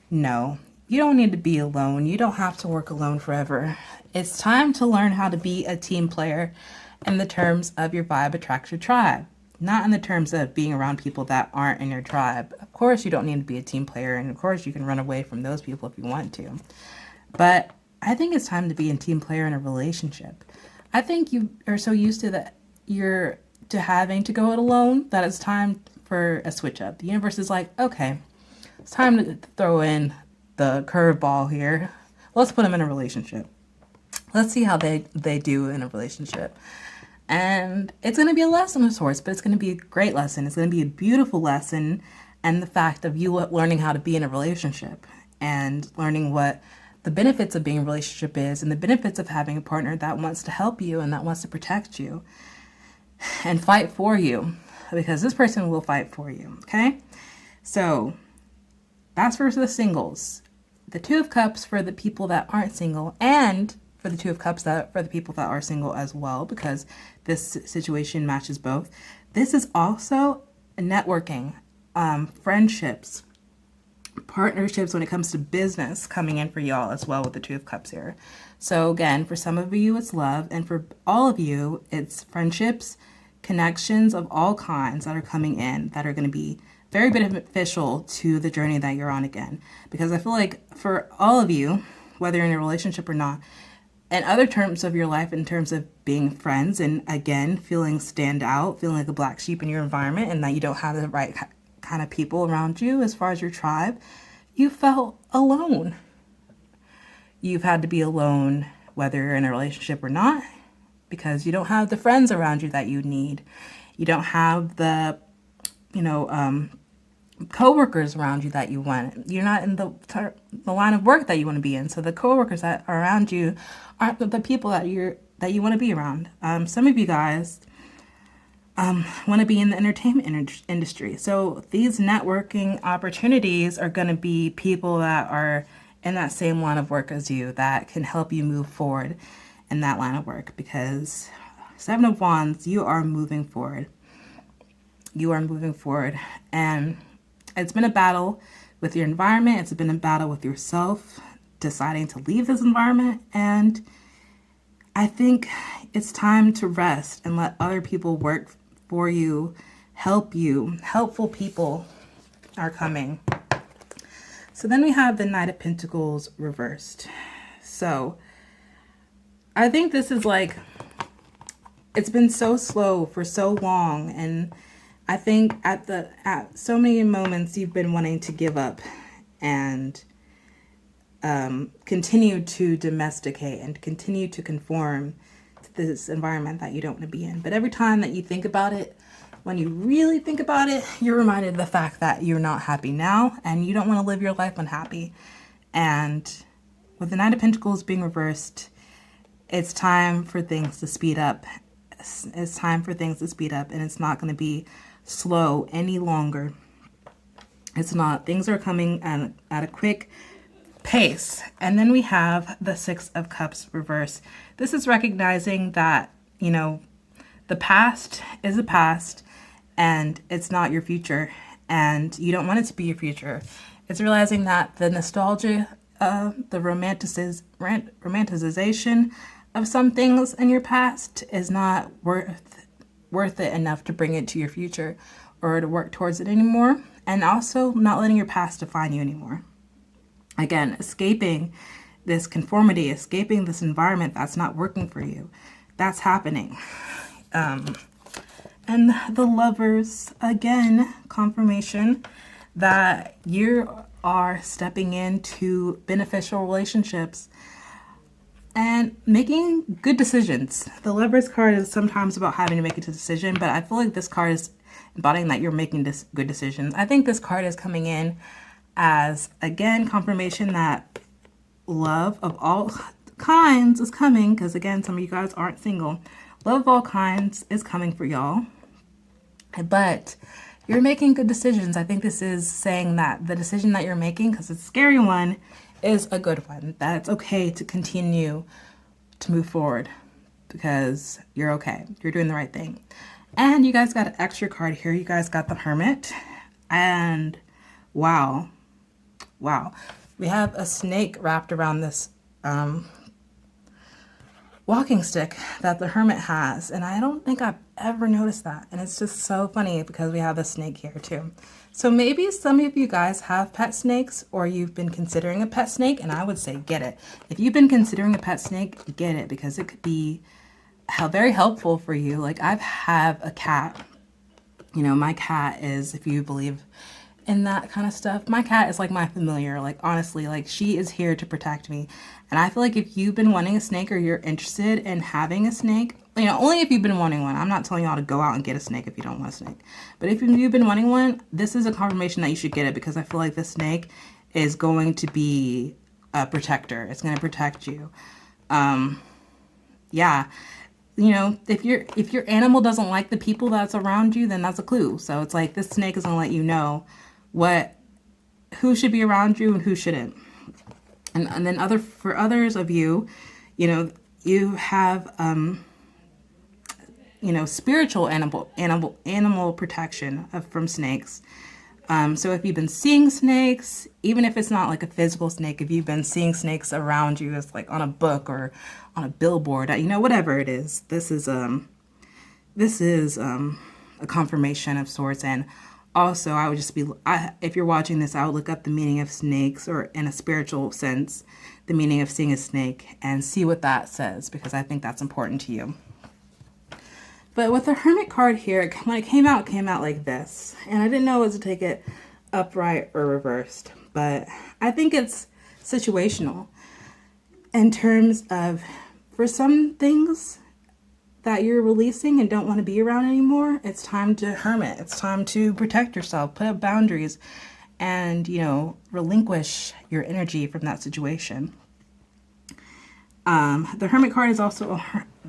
No, you don't need to be alone. You don't have to work alone forever. It's time to learn how to be a team player in the terms of your vibe attracts your tribe, not in the terms of being around people that aren't in your tribe. Of course, you don't need to be a team player, and of course, you can run away from those people if you want to. But I think it's time to be a team player in a relationship. I think you are so used to that to having to go it alone that it's time for a switch up. The universe is like, okay, it's time to throw in the curveball here. Let's put them in a relationship. Let's see how they do in a relationship. And it's going to be a lesson of sorts, but it's going to be a great lesson. It's going to be a beautiful lesson. And the fact of you learning how to be in a relationship and learning what the benefits of being in a relationship is, and the benefits of having a partner that wants to help you and that wants to protect you and fight for you, because this person will fight for you. Okay. So that's for the singles. The Two of Cups for the people that aren't single, and for the Two of Cups that for the people that are single as well, because this situation matches both. This is also networking, friendships, partnerships when it comes to business coming in for y'all as well with the Two of Cups here. So again, for some of you, it's love, and for all of you, it's friendships, connections of all kinds that are coming in that are going to be very beneficial to the journey that you're on again. Because I feel like for all of you, whether you're in a relationship or not, and other terms of your life in terms of being friends and again, feeling stand out, feeling like a black sheep in your environment and that you don't have the right kind of people around you as far as your tribe, you felt alone. You've had to be alone whether you're in a relationship or not. because you don't have the friends around you that you need. You don't have the, you know, coworkers around you that you want. You're not in the line of work that you want to be in. So the coworkers that are around you aren't the people that you want to be around. Some of you guys want to be in the entertainment industry. So these networking opportunities are going to be people that are in that same line of work as you that can help you move forward in that line of work, because Seven of Wands, you are moving forward. You are moving forward. And it's been a battle with your environment. It's been a battle with yourself, deciding to leave this environment. And I think it's time to rest and let other people work for you, help you. Helpful people are coming. So then we have the Knight of Pentacles reversed. So I think this is like, it's been so slow for so long. And I think at so many moments you've been wanting to give up and continue to domesticate and continue to conform to this environment that you don't want to be in. But every time that you think about it, when you really think about it, you're reminded of the fact that you're not happy now and you don't want to live your life unhappy. And with the Knight of Pentacles being reversed, it's time for things to speed up. It's time for things to speed up, and it's not going to be slow any longer. It's not. Things are coming at a quick pace. And then we have the Six of Cups reversed. This is recognizing that, you know, the past is the past and it's not your future, and you don't want it to be your future. It's realizing that the nostalgia, the romanticization of some things in your past is not worth it enough to bring it to your future or to work towards it anymore. And also not letting your past define you anymore. Again, escaping this conformity, escaping this environment that's not working for you. That's happening. And the Lovers, again, confirmation that you are stepping into beneficial relationships and making good decisions. The Lovers card is sometimes about having to make a decision, but I feel like this card is embodying that you're making good decisions. I think this card is coming in as, again, confirmation that love of all kinds is coming, because, again, some of you guys aren't single. Love of all kinds is coming for y'all. But you're making good decisions. I think this is saying that the decision that you're making, because it's a scary one, is a good one. That it's okay to continue to move forward because you're okay. You're doing the right thing. And you guys got an extra card here. You guys got the Hermit. And wow. We have a snake wrapped around this walking stick that the Hermit has. And I don't think I've ever noticed that. And it's just so funny because we have a snake here too. So maybe some of you guys have pet snakes, or you've been considering a pet snake, and I would say get it. If you've been considering a pet snake, get it, because it could be very helpful for you. Like, I have a cat. You know, my cat is, if you believe in that kind of stuff, my cat is like my familiar. Like, honestly, like, she is here to protect me. And I feel like if you've been wanting a snake, or you're interested in having a snake, you know, only if you've been wanting one. I'm not telling y'all to go out and get a snake if you don't want a snake. But if you've been wanting one, this is a confirmation that you should get it, because I feel like this snake is going to be a protector. It's going to protect you. Yeah. You know, if your animal doesn't like the people that's around you, then that's a clue. So it's like this snake is going to let you know who should be around you and who shouldn't. And then for others of you, you know, you have you know, spiritual animal protection from snakes. So if you've been seeing snakes, even if it's not like a physical snake, if you've been seeing snakes around you, it's like on a book or on a billboard, you know, whatever it is, this is a confirmation of sorts. And also, I would just if you're watching this, I would look up the meaning of snakes, or in a spiritual sense, the meaning of seeing a snake, and see what that says, because I think that's important to you. But with the Hermit card here, when it came out like this. And I didn't know whether to take it upright or reversed. But I think it's situational in terms of, for some things, that you're releasing and don't want to be around anymore, it's time to hermit. It's time to protect yourself, put up boundaries, and, relinquish your energy from that situation. The Hermit card is also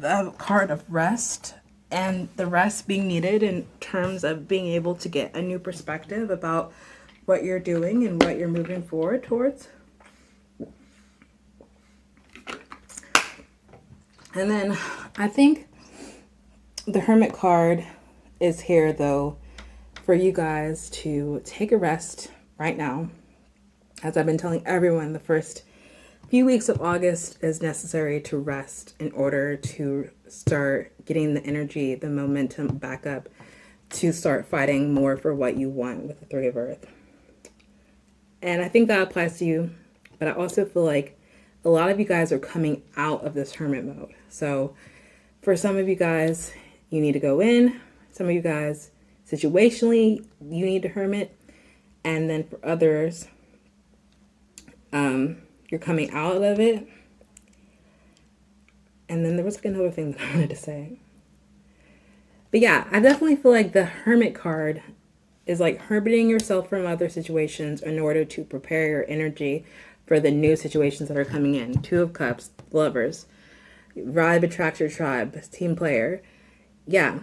a card of rest, and the rest being needed in terms of being able to get a new perspective about what you're doing and what you're moving forward towards. And then I think the Hermit card is here, though, for you guys to take a rest right now. As I've been telling everyone, the first few weeks of August is necessary to rest in order to start getting the energy, the momentum back up to start fighting more for what you want with the Three of Earth. And I think that applies to you, but I also feel like a lot of you guys are coming out of this hermit mode. So for some of you guys, you need to go in. Some of you guys, situationally, you need to hermit. And then for others, you're coming out of it. And then there was like another thing that I wanted to say. But yeah, I definitely feel like the Hermit card is like hermiting yourself from other situations in order to prepare your energy for the new situations that are coming in. Two of Cups, Lovers, Vibe attracts your tribe, team player. Yeah,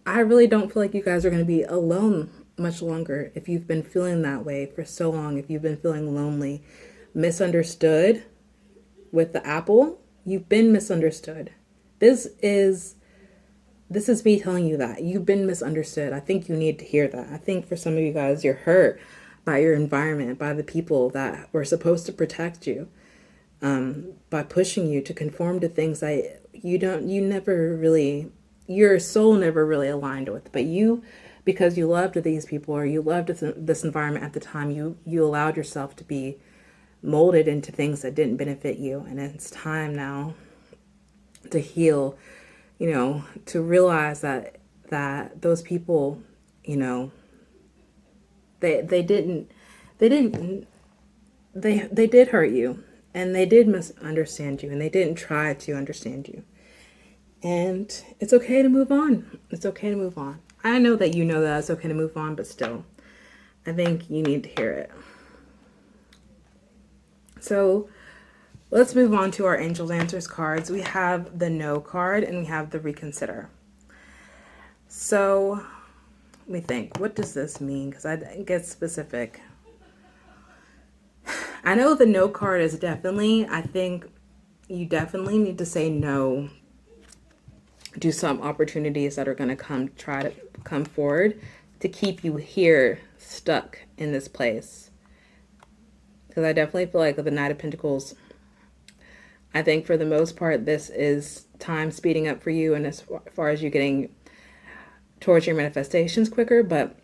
I really don't feel like you guys are going to be alone much longer if you've been feeling that way for so long. If you've been feeling lonely, misunderstood with the apple, you've been misunderstood. This is me telling you that you've been misunderstood. I think you need to hear that. I think for some of you guys, you're hurt by your environment, by the people that were supposed to protect you, by pushing you to conform to things that your soul never really aligned with. But you, because you loved these people or you loved this environment at the time, you allowed yourself to be molded into things that didn't benefit you. And it's time now to heal, to realize that those people, they did hurt you, and they did misunderstand you, and they didn't try to understand you. And it's okay to move on. It's okay to move on. I know that you know that it's okay to move on, but still, I think you need to hear it. So let's move on to our Angels Answers cards. We have the No card and we have the Reconsider. So let me think, what does this mean? Because I didn't get specific. I know the No card is I think you definitely need to say no to some opportunities that are going to try to come forward to keep you here stuck in this place. Because I definitely feel like with the Knight of Pentacles, I think for the most part, this is time speeding up for you, and as far as you getting towards your manifestations quicker. But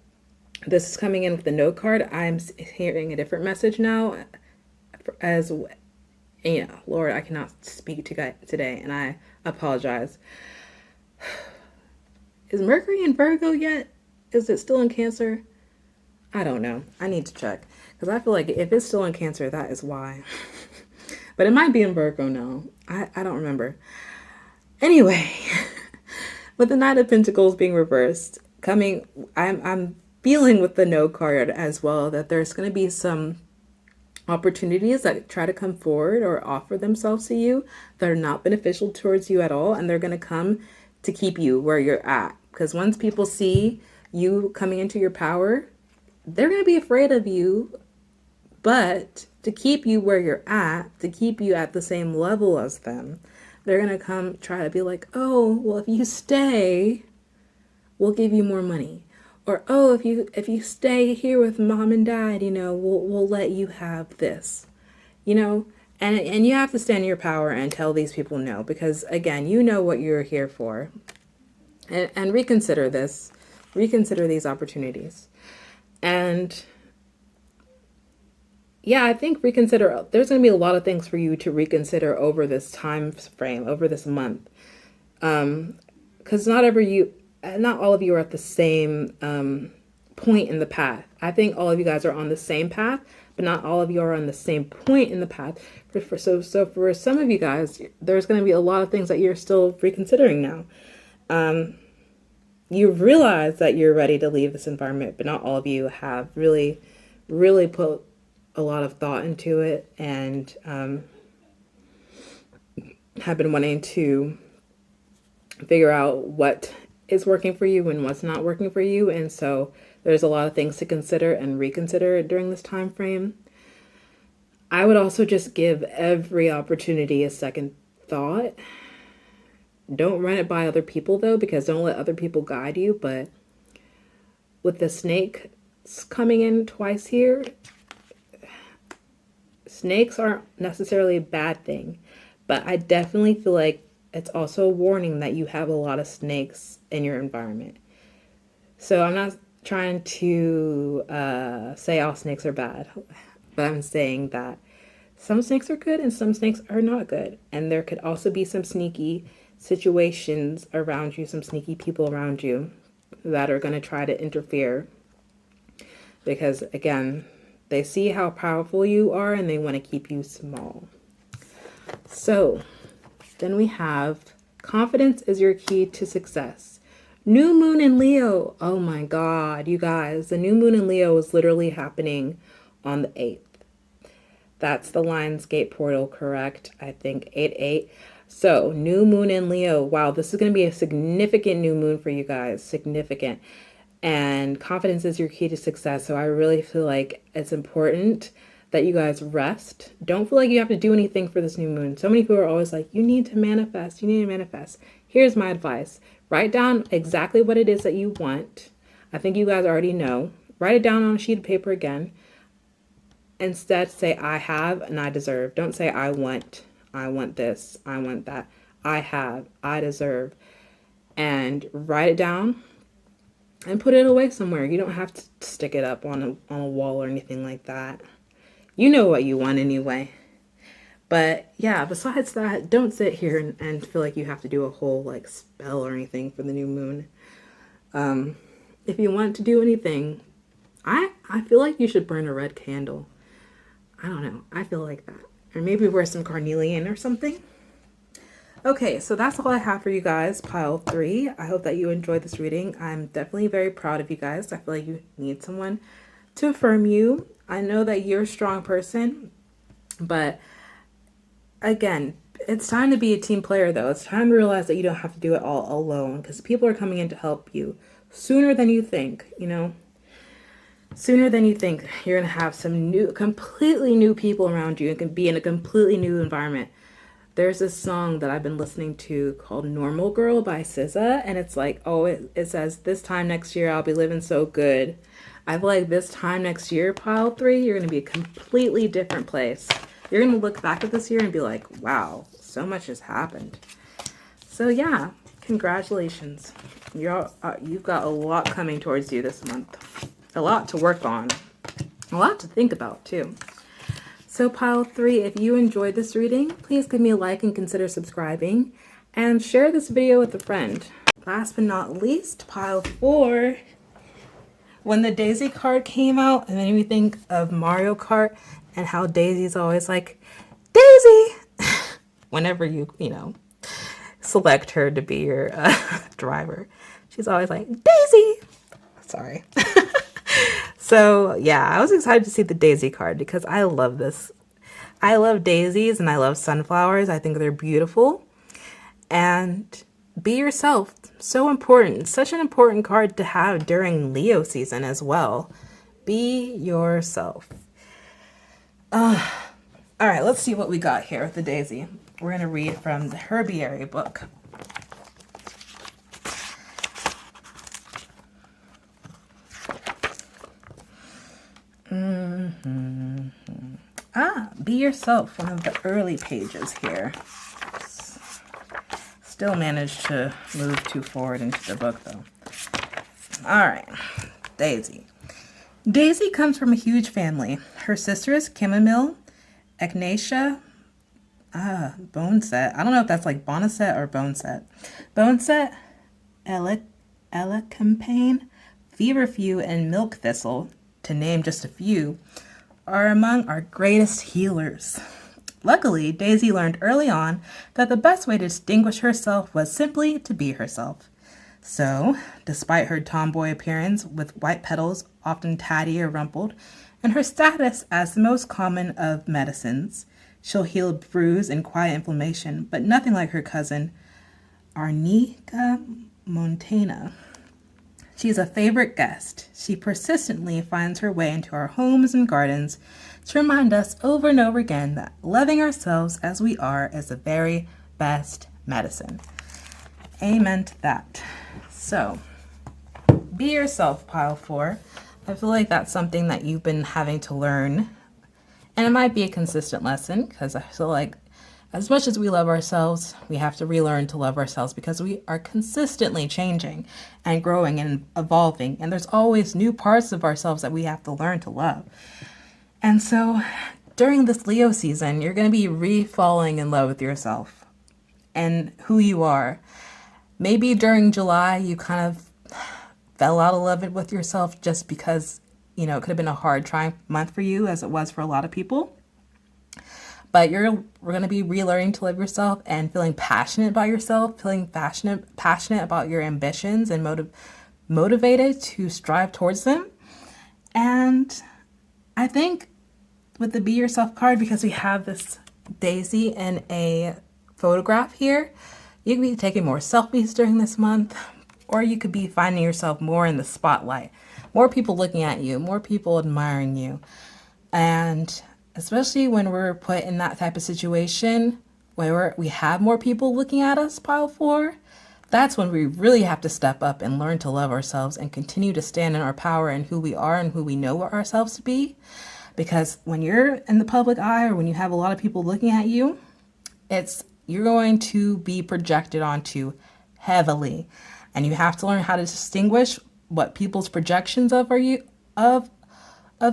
this is coming in with the No card. I'm hearing a different message now. As Lord, I cannot speak today, and I apologize. Is Mercury in Virgo yet? Is it still in Cancer? I don't know. I need to check. Because I feel like if it's still in Cancer, that is why. But it might be in Virgo now. I don't remember. Anyway, with the Knight of Pentacles being reversed, I'm feeling with the No card as well that there's going to be some opportunities that try to come forward or offer themselves to you that are not beneficial towards you at all. And they're going to come to keep you where you're at. Because once people see you coming into your power, they're going to be afraid of you. But to keep you where you're at, to keep you at the same level as them, they're going to come try to be like, oh, well, if you stay, we'll give you more money. Or, oh, if you stay here with mom and dad, we'll let you have this, and you have to stand in your power and tell these people no, because again, you know what you're here for, and reconsider these opportunities. And yeah, I think there's going to be a lot of things for you to reconsider over this time frame, over this month. Because not all of you are at the same point in the path. I think all of you guys are on the same path, but not all of you are on the same point in the path. So for some of you guys, there's going to be a lot of things that you're still reconsidering now. You realize that you're ready to leave this environment, but not all of you have really, really put a lot of thought into it and have been wanting to figure out what is working for you and what's not working for you. And so there's a lot of things to consider and reconsider during this time frame. I would also just give every opportunity a second thought. Don't run it by other people though, because don't let other people guide you. But with the snake coming in twice here, snakes aren't necessarily a bad thing, but I definitely feel like it's also a warning that you have a lot of snakes in your environment. So I'm not trying to say all snakes are bad, but I'm saying that some snakes are good and some snakes are not good. And there could also be some sneaky situations around you, some sneaky people around you that are going to try to interfere. Because again, they see how powerful you are and they want to keep you small. So then we have confidence is your key to success. New moon in Leo. Oh my God, you guys, the new moon in Leo is literally happening on the 8th. That's the Lionsgate portal, correct? I think 8/8. So new moon in Leo. Wow, this is going to be a significant new moon for you guys. Significant. And confidence is your key to success. So I really feel like it's important that you guys rest. Don't feel like you have to do anything for this new moon. So many people are always like, you need to manifest. You need to manifest. Here's my advice. Write down exactly what it is that you want. I think you guys already know. Write it down on a sheet of paper again. Instead, say I have and I deserve. Don't say I want this, I want that. I have, I deserve. And write it down and put it away somewhere. You don't have to stick it up on a wall or anything like that. You know what you want anyway. But yeah, besides that, don't sit here and feel like you have to do a whole like spell or anything for the new moon. If you want to do anything, I feel like you should burn a red candle. I don't know. I feel like that. Or maybe wear some carnelian or something. Okay, so that's all I have for you guys, pile 3. I hope that you enjoyed this reading. I'm definitely very proud of you guys. I feel like you need someone to affirm you. I know that you're a strong person, but again, it's time to be a team player though. It's time to realize that you don't have to do it all alone because people are coming in to help you sooner than you think, you know? Sooner than you think, you're going to have some new, completely new people around you and can be in a completely new environment. There's this song that I've been listening to called Normal Girl by SZA, and it's like, oh, it says, this time next year, I'll be living so good. I feel like this time next year, pile 3, you're going to be a completely different place. You're going to look back at this year and be like, wow, so much has happened. So yeah, congratulations. You've got a lot coming towards you this month. A lot to work on. A lot to think about, too. So, pile 3, if you enjoyed this reading, please give me a like and consider subscribing. And share this video with a friend. Last but not least, pile 4. When the Daisy card came out, it made me think of Mario Kart and how Daisy's always like, Daisy! Whenever you select her to be your driver. She's always like, Daisy! Sorry. So yeah, I was excited to see the Daisy card because I love this. I love daisies and I love sunflowers. I think they're beautiful. And be yourself. So important. Such an important card to have during Leo season as well. Be yourself. All right, let's see what we got here with the daisy. We're going to read from the Herbiary book. Be yourself, one of the early pages here. Still managed to move too forward into the book though. All right, Daisy. Daisy comes from a huge family. Her sister is Chamomile, Echinacea, Boneset. I don't know if that's like Boneset or Boneset. Boneset, Elecampane, feverfew, and milk thistle, to name just a few, are among our greatest healers. Luckily, Daisy learned early on that the best way to distinguish herself was simply to be herself. So, despite her tomboy appearance with white petals often tatty or rumpled, and her status as the most common of medicines, she'll heal bruise and quiet inflammation, but nothing like her cousin, Arnica Montana. She's a favorite guest. She persistently finds her way into our homes and gardens to remind us over and over again that loving ourselves as we are is the very best medicine. Amen to that. So, be yourself, pile 4. I feel like that's something that you've been having to learn. And it might be a consistent lesson, because I feel like as much as we love ourselves, we have to relearn to love ourselves, because we are consistently changing and growing and evolving. And there's always new parts of ourselves that we have to learn to love. And so during this Leo season, you're going to be re-falling in love with yourself and who you are. Maybe during July, you kind of fell out of love with yourself just because, it could have been a hard trying month for you, as it was for a lot of people. But we're going to be relearning to love yourself and feeling passionate about yourself, feeling passionate about your ambitions and motivated to strive towards them. And I think with the Be Yourself card, because we have this Daisy in a photograph here, you could be taking more selfies during this month, or you could be finding yourself more in the spotlight, more people looking at you, more people admiring you. And especially when we're put in that type of situation where we have more people looking at us, pile 4, that's when we really have to step up and learn to love ourselves and continue to stand in our power and who we are and who we know ourselves to be. Because when you're in the public eye, or when you have a lot of people looking at you, you're going to be projected onto heavily. And you have to learn how to distinguish what people's projections of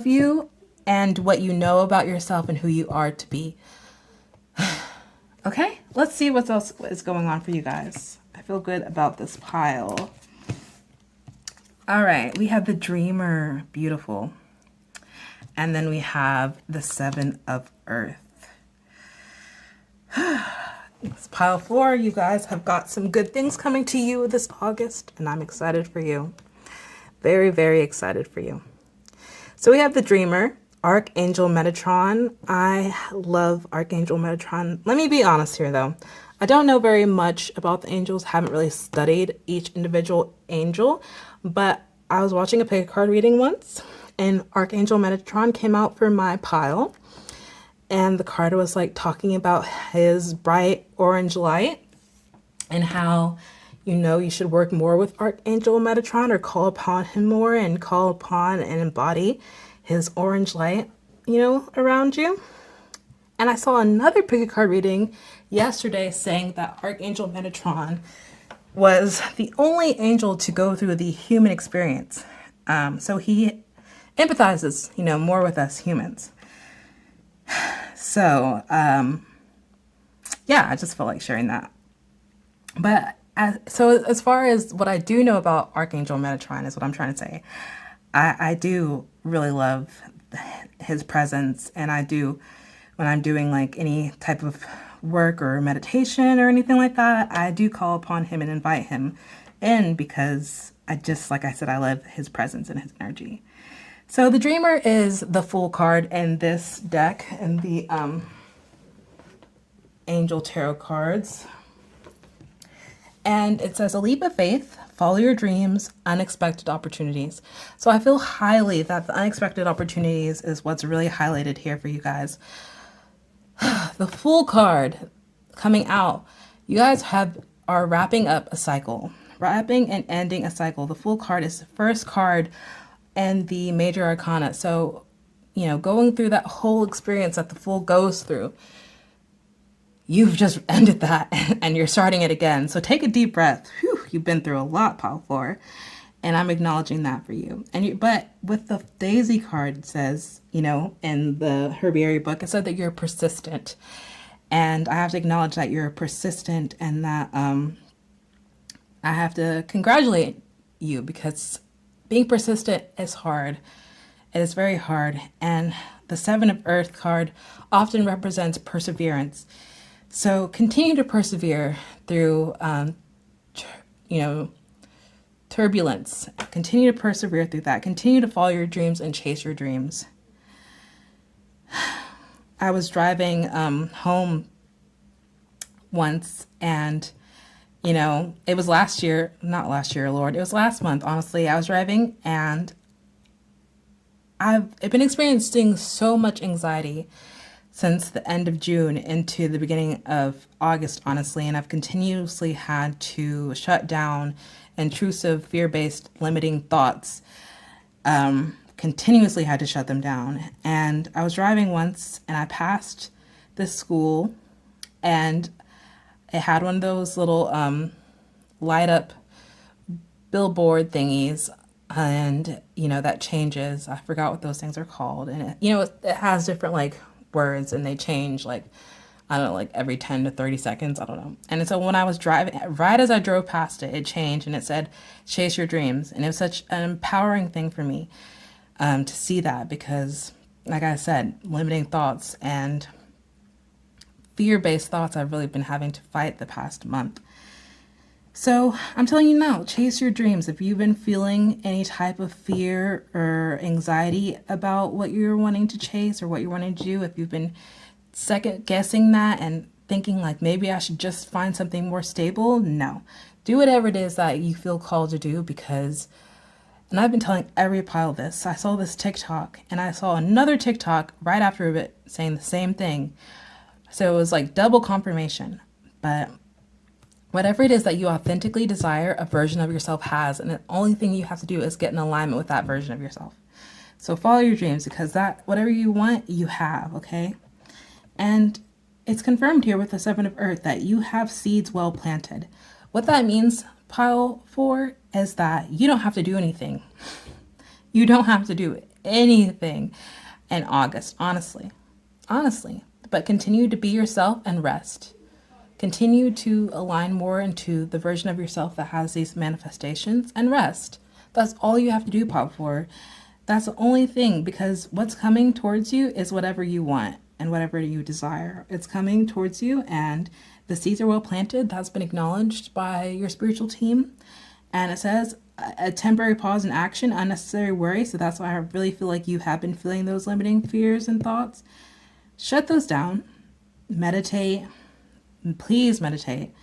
you and what you know about yourself and who you are to be. Okay, let's see what else is going on for you guys. I feel good about this pile. All right, we have the Dreamer, beautiful. And then we have the 7 of Earth. This pile 4, you guys have got some good things coming to you this August, and I'm excited for you. Very, very excited for you. So we have the Dreamer, Archangel Metatron. I love Archangel Metatron. Let me be honest here, though. I don't know very much about the angels, haven't really studied each individual angel, but I was watching a pick card reading once, and Archangel Metatron came out for my pile, and the card was like talking about his bright orange light and how, you should work more with Archangel Metatron, or call upon him more and call upon and embody his orange light, around you. And I saw another pick card reading yesterday saying that Archangel Metatron was the only angel to go through the human experience. So he empathizes, more with us humans. So, yeah, I just felt like sharing that. But as far as what I do know about Archangel Metatron is what I'm trying to say. I do really love his presence, and I do, when I'm doing like any type of work or meditation or anything like that, I do call upon him and invite him in, because like I said, I love his presence and his energy. So the Dreamer is the Fool card in this deck, and the Angel Tarot cards. And it says, a leap of faith, follow your dreams, unexpected opportunities. So I feel highly that the unexpected opportunities is what's really highlighted here for you guys. The Fool card coming out. You guys are wrapping up a cycle, wrapping and ending a cycle. The Fool card is the first card and the Major Arcana. So, going through that whole experience that the Fool goes through, you've just ended that and you're starting it again. So take a deep breath. Whew, you've been through a lot, pile 4, and I'm acknowledging that for you. But with the Daisy card, it says, in the herbiary book, it said that you're persistent, and I have to acknowledge that you're persistent, and that I have to congratulate you, because Being persistent is hard. It is very hard. And the Seven of Earth card often represents perseverance. So continue to persevere through, you know, turbulence. Continue to persevere through that. Continue to follow your dreams and chase your dreams. I was driving home once, and it was last year, not last year, Lord, it was last month, honestly. I was driving, and I've been experiencing so much anxiety since the end of June into the beginning of August, honestly, and I've continuously had to shut down intrusive, fear-based, limiting thoughts. Continuously had to shut them down. And I was driving once, and I passed this school, and it had one of those little light up billboard thingies, and that changes. I forgot what those things are called, and it has different like words, and they change like, I don't know, like every 10 to 30 seconds, I don't know. And so when I was driving, right as I drove past it, it changed, and it said chase your dreams. And it was such an empowering thing for me to see that, because like I said, limiting thoughts and fear-based thoughts I've really been having to fight the past month. So I'm telling you now, chase your dreams. If you've been feeling any type of fear or anxiety about what you're wanting to chase or what you're wanting to do, if you've been second guessing that and thinking like maybe I should just find something more stable, no. Do whatever it is that you feel called to do, because, and I've been telling every pile this, I saw this TikTok and I saw another TikTok right after it saying the same thing. So it was like double confirmation. But whatever it is that you authentically desire, a version of yourself has, and the only thing you have to do is get in alignment with that version of yourself. So follow your dreams, because that whatever you want, you have, okay? And it's confirmed here with the Seven of Earth that you have seeds well planted. What that means, pile 4, is that you don't have to do anything. You don't have to do anything in August, honestly. Honestly. But continue to be yourself and rest. Continue to align more into the version of yourself that has these manifestations, and rest. That's all you have to do, pile 4. That's the only thing, because what's coming towards you is whatever you want and whatever you desire. It's coming towards you, and the seeds are well planted. That's been acknowledged by your spiritual team. And it says a temporary pause in action, unnecessary worry. So that's why I really feel like you have been feeling those limiting fears and thoughts. Shut those down. Meditate. Please meditate.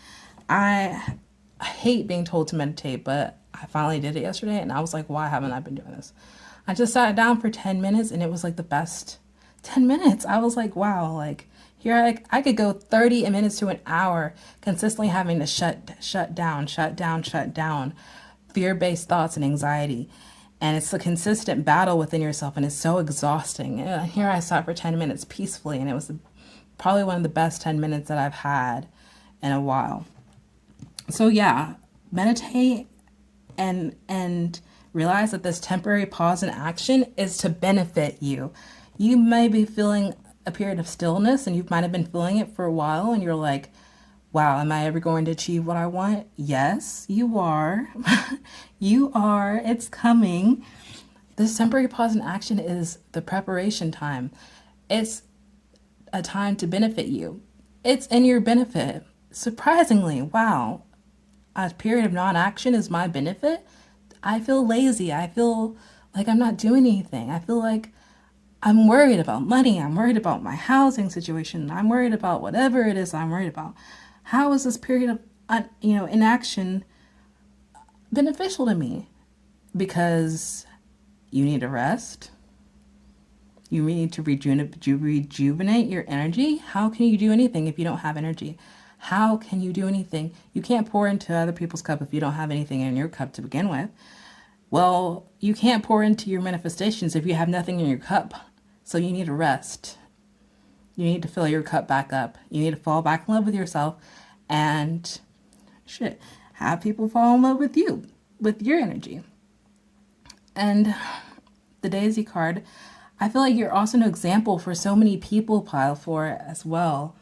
I hate being told to meditate, but I finally did it yesterday, and I was like, why haven't I been doing this? I just sat down for 10 minutes, and it was like the best 10 minutes. I was like, wow, like here I could go 30 minutes to an hour consistently having to shut down fear-based thoughts and anxiety. And it's a consistent battle within yourself, and it's so exhausting. And here I sat for 10 minutes peacefully, and it was probably one of the best 10 minutes that I've had in a while. So yeah, meditate and realize that this temporary pause in action is to benefit you. You may be feeling a period of stillness, and you might have been feeling it for a while, and you're like, wow, am I ever going to achieve what I want? Yes, you are. You are. It's coming. This temporary pause in action is the preparation time. It's a time to benefit you. It's in your benefit. Surprisingly, wow, a period of non-action is my benefit. I feel lazy. I feel like I'm not doing anything. I feel like I'm worried about money. I'm worried about my housing situation. I'm worried about whatever it is I'm worried about. How is this period of inaction beneficial to me? Because you need to rest. You need to rejuvenate your energy. How can you do anything if you don't have energy? How can you do anything? You can't pour into other people's cup if you don't have anything in your cup to begin with. Well, you can't pour into your manifestations if you have nothing in your cup. So you need to rest. You need to fill your cup back up. You need to fall back in love with yourself and have people fall in love with you, with your energy. And the Daisy card, I feel like you're also an example for so many people, pile 4, as well.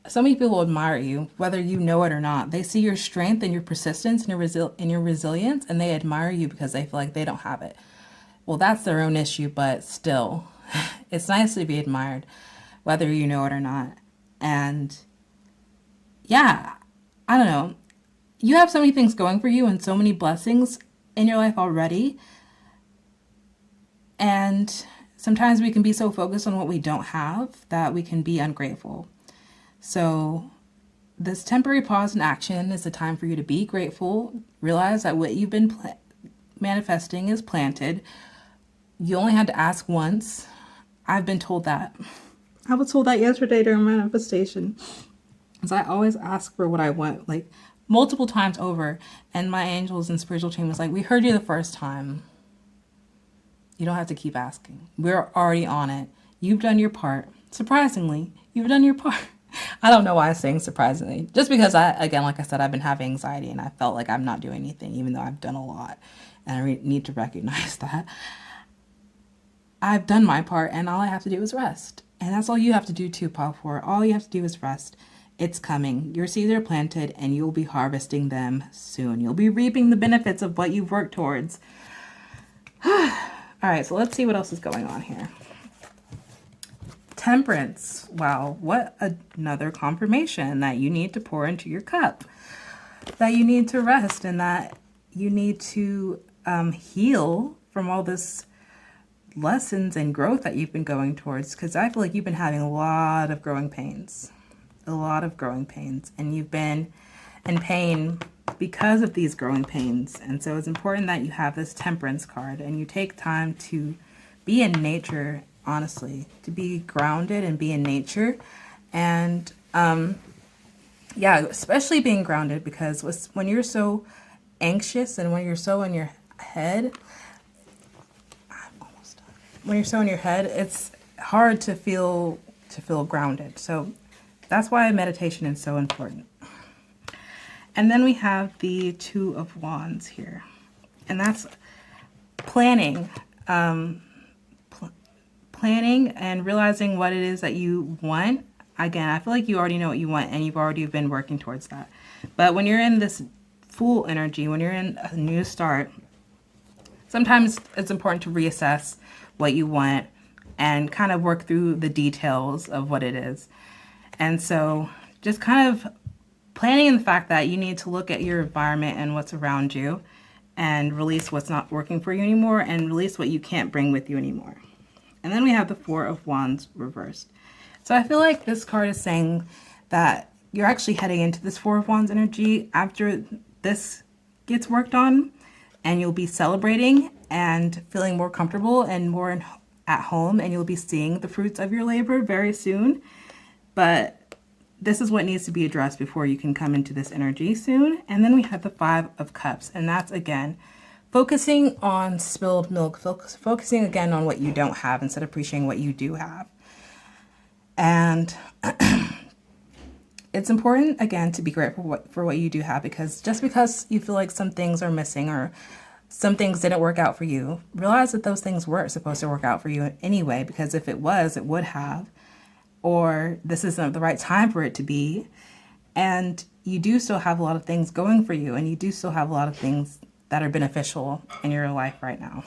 so many people admire you, whether you know it or not. They see your strength and your persistence and your resilience, and they admire you because they feel like they don't have it. Well, that's their own issue, but still, it's nice to be admired, whether you know it or not. And yeah, I don't know. You have so many things going for you and so many blessings in your life already. And sometimes we can be so focused on what we don't have that we can be ungrateful. So this temporary pause in action is a time for you to be grateful. Realize that what you've been manifesting is planted. You only had to ask once. I've been told that. I was told that yesterday during manifestation. Because I always ask for what I want, like multiple times over. And my angels and spiritual team was like, we heard you the first time. You don't have to keep asking. We're already on it. You've done your part. Surprisingly, you've done your part. I don't know why I'm saying surprisingly. Just because again, like I said, I've been having anxiety and I felt like I'm not doing anything, even though I've done a lot. And I need to recognize that. I've done my part and all I have to do is rest. And that's all you have to do too, Paul 4. All you have to do is rest. It's coming. Your seeds are planted and you'll be harvesting them soon. You'll be reaping the benefits of what you've worked towards. All right, so let's see what else is going on here. Temperance. Wow, what another confirmation that you need to pour into your cup. That you need to rest and that you need to heal from all this lessons and growth that you've been going towards, because I feel like you've been having a lot of growing pains, and you've been in pain because of these growing pains. And so it's important that you have this temperance card and you take time to be in nature, honestly, to be grounded and be in nature. And yeah, especially being grounded, because when you're so anxious and when you're so in your head, it's hard to feel grounded. So that's why meditation is so important. And then we have the Two of Wands here, and that's planning, planning and realizing what it is that you want. Again, I feel like you already know what you want and you've already been working towards that. But when you're in this Fool energy, when you're in a new start, sometimes it's important to reassess what you want and kind of work through the details of what it is. And so just kind of planning in the fact that you need to look at your environment and what's around you and release what's not working for you anymore and release what you can't bring with you anymore. And then we have the Four of Wands reversed. So I feel like this card is saying that you're actually heading into this Four of Wands energy after this gets worked on, and you'll be celebrating and feeling more comfortable and more at home, and you'll be seeing the fruits of your labor very soon. But this is what needs to be addressed before you can come into this energy soon. And then we have the Five of Cups, and that's again focusing on spilled milk, focusing again on what you don't have instead of appreciating what you do have. And it's important, again, to be grateful for what you do have, because just because you feel like some things are missing or some things didn't work out for you, realize that those things weren't supposed to work out for you anyway, because if it was, it would have, or this isn't the right time for it to be. And you do still have a lot of things going for you, and you do still have a lot of things that are beneficial in your life right now.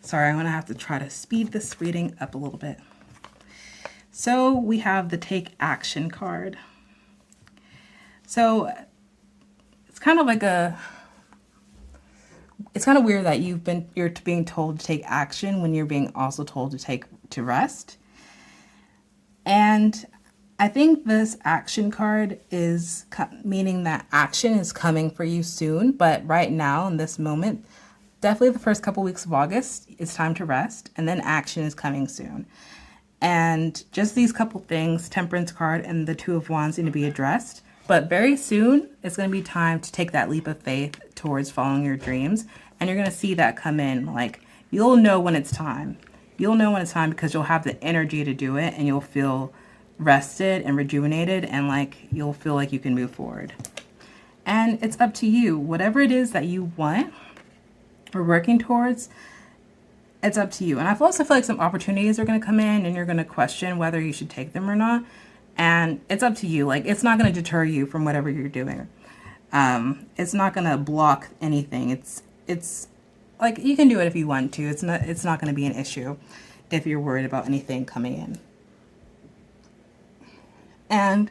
Sorry, I'm going to have to try to speed this reading up a little bit. So we have the Take Action card. So it's kind of like it's kind of weird that you're being told to take action when you're being also told to rest. And I think this action card is meaning that action is coming for you soon, but right now in this moment, definitely the first couple weeks of August, it's time to rest, and then action is coming soon. And just these couple things, Temperance card and the Two of Wands, need to be addressed. But very soon, it's going to be time to take that leap of faith towards following your dreams. And you're going to see that come in. Like, you'll know when it's time. You'll know when it's time because you'll have the energy to do it, and you'll feel rested and rejuvenated, and like you'll feel like you can move forward. And it's up to you. Whatever it is that you want or working towards, it's up to you. And I also feel like some opportunities are going to come in and you're going to question whether you should take them or not. And it's up to you. Like, it's not going to deter you from whatever you're doing. It's not going to block anything. It's like, you can do it if you want to. It's not going to be an issue if you're worried about anything coming in. And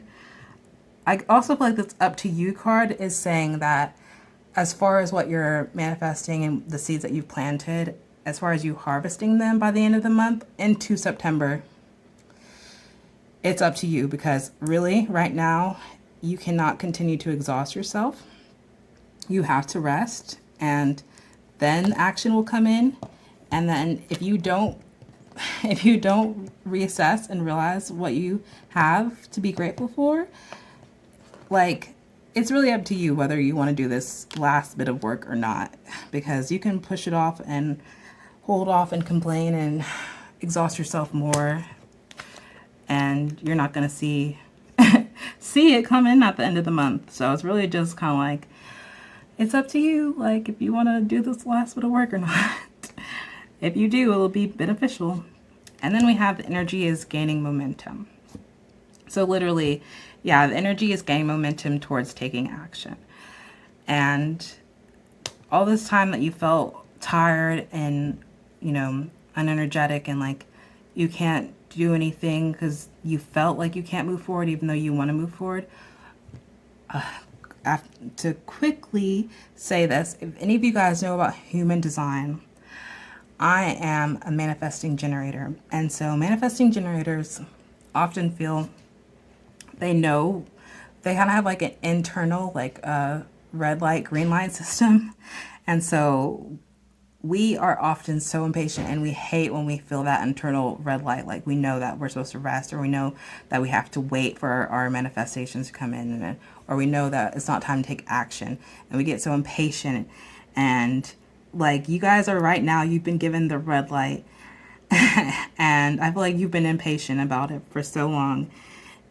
I also feel like this up to you card is saying that as far as what you're manifesting and the seeds that you've planted, as far as you harvesting them by the end of the month into September, it's up to you, because really right now you cannot continue to exhaust yourself. You have to rest, and then action will come in. And then if you don't reassess and realize what you have to be grateful for, like, it's really up to you whether you want to do this last bit of work or not, because you can push it off and hold off and complain and exhaust yourself more, and you're not going to see it come in at the end of the month. So it's really just kind of like, it's up to you, like, if you want to do this last bit of work or not. If you do, it'll be beneficial. And then we have the energy is gaining momentum. So literally, yeah, the energy is gaining momentum towards taking action. And all this time that you felt tired and, unenergetic and like you can't do anything because you felt like you can't move forward even though you want to move forward. To quickly say this, if any of you guys know about human design, I am a manifesting generator. And so manifesting generators often feel they know they kind of have like an internal, like a red light, green light system. And so we are often so impatient and we hate when we feel that internal red light. Like, we know that we're supposed to rest, or we know that we have to wait for our manifestations to come in, or we know that it's not time to take action. And we get so impatient. And like, you guys are right now, you've been given the red light. And I feel like you've been impatient about it for so long.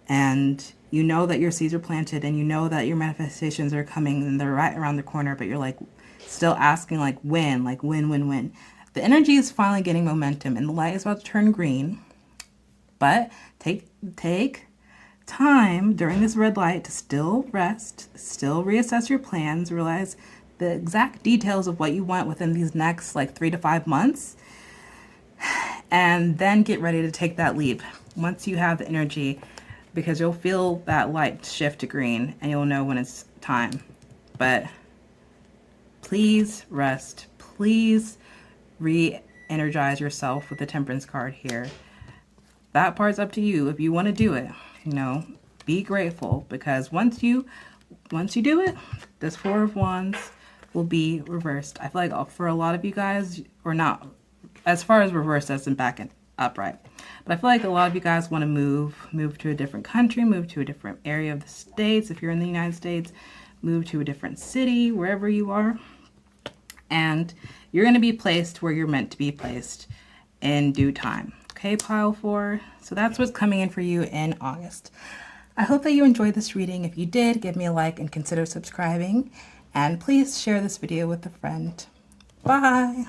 And you know that your seeds are planted, and you know that your manifestations are coming and they're right around the corner, but you're like still asking like when. The energy is finally getting momentum and the light is about to turn green. But take time during this red light to still rest, still reassess your plans, realize the exact details of what you want within these next like 3 to 5 months, and then get ready to take that leap once you have the energy, because you'll feel that light shift to green and you'll know when it's time. But please rest. Please re-energize yourself with the Temperance card here. That part's up to you. If you want to do it, be grateful, because once you do it, this Four of Wands will be reversed. I feel like for a lot of you guys, or not as far as reversed as in back and upright, but I feel like a lot of you guys want to move to a different country, move to a different area of the States. If you're in the United States, move to a different city, wherever you are. And you're going to be placed where you're meant to be placed in due time. Okay, pile 4. So that's what's coming in for you in August. I hope that you enjoyed this reading. If you did, give me a like and consider subscribing. And please share this video with a friend. Bye.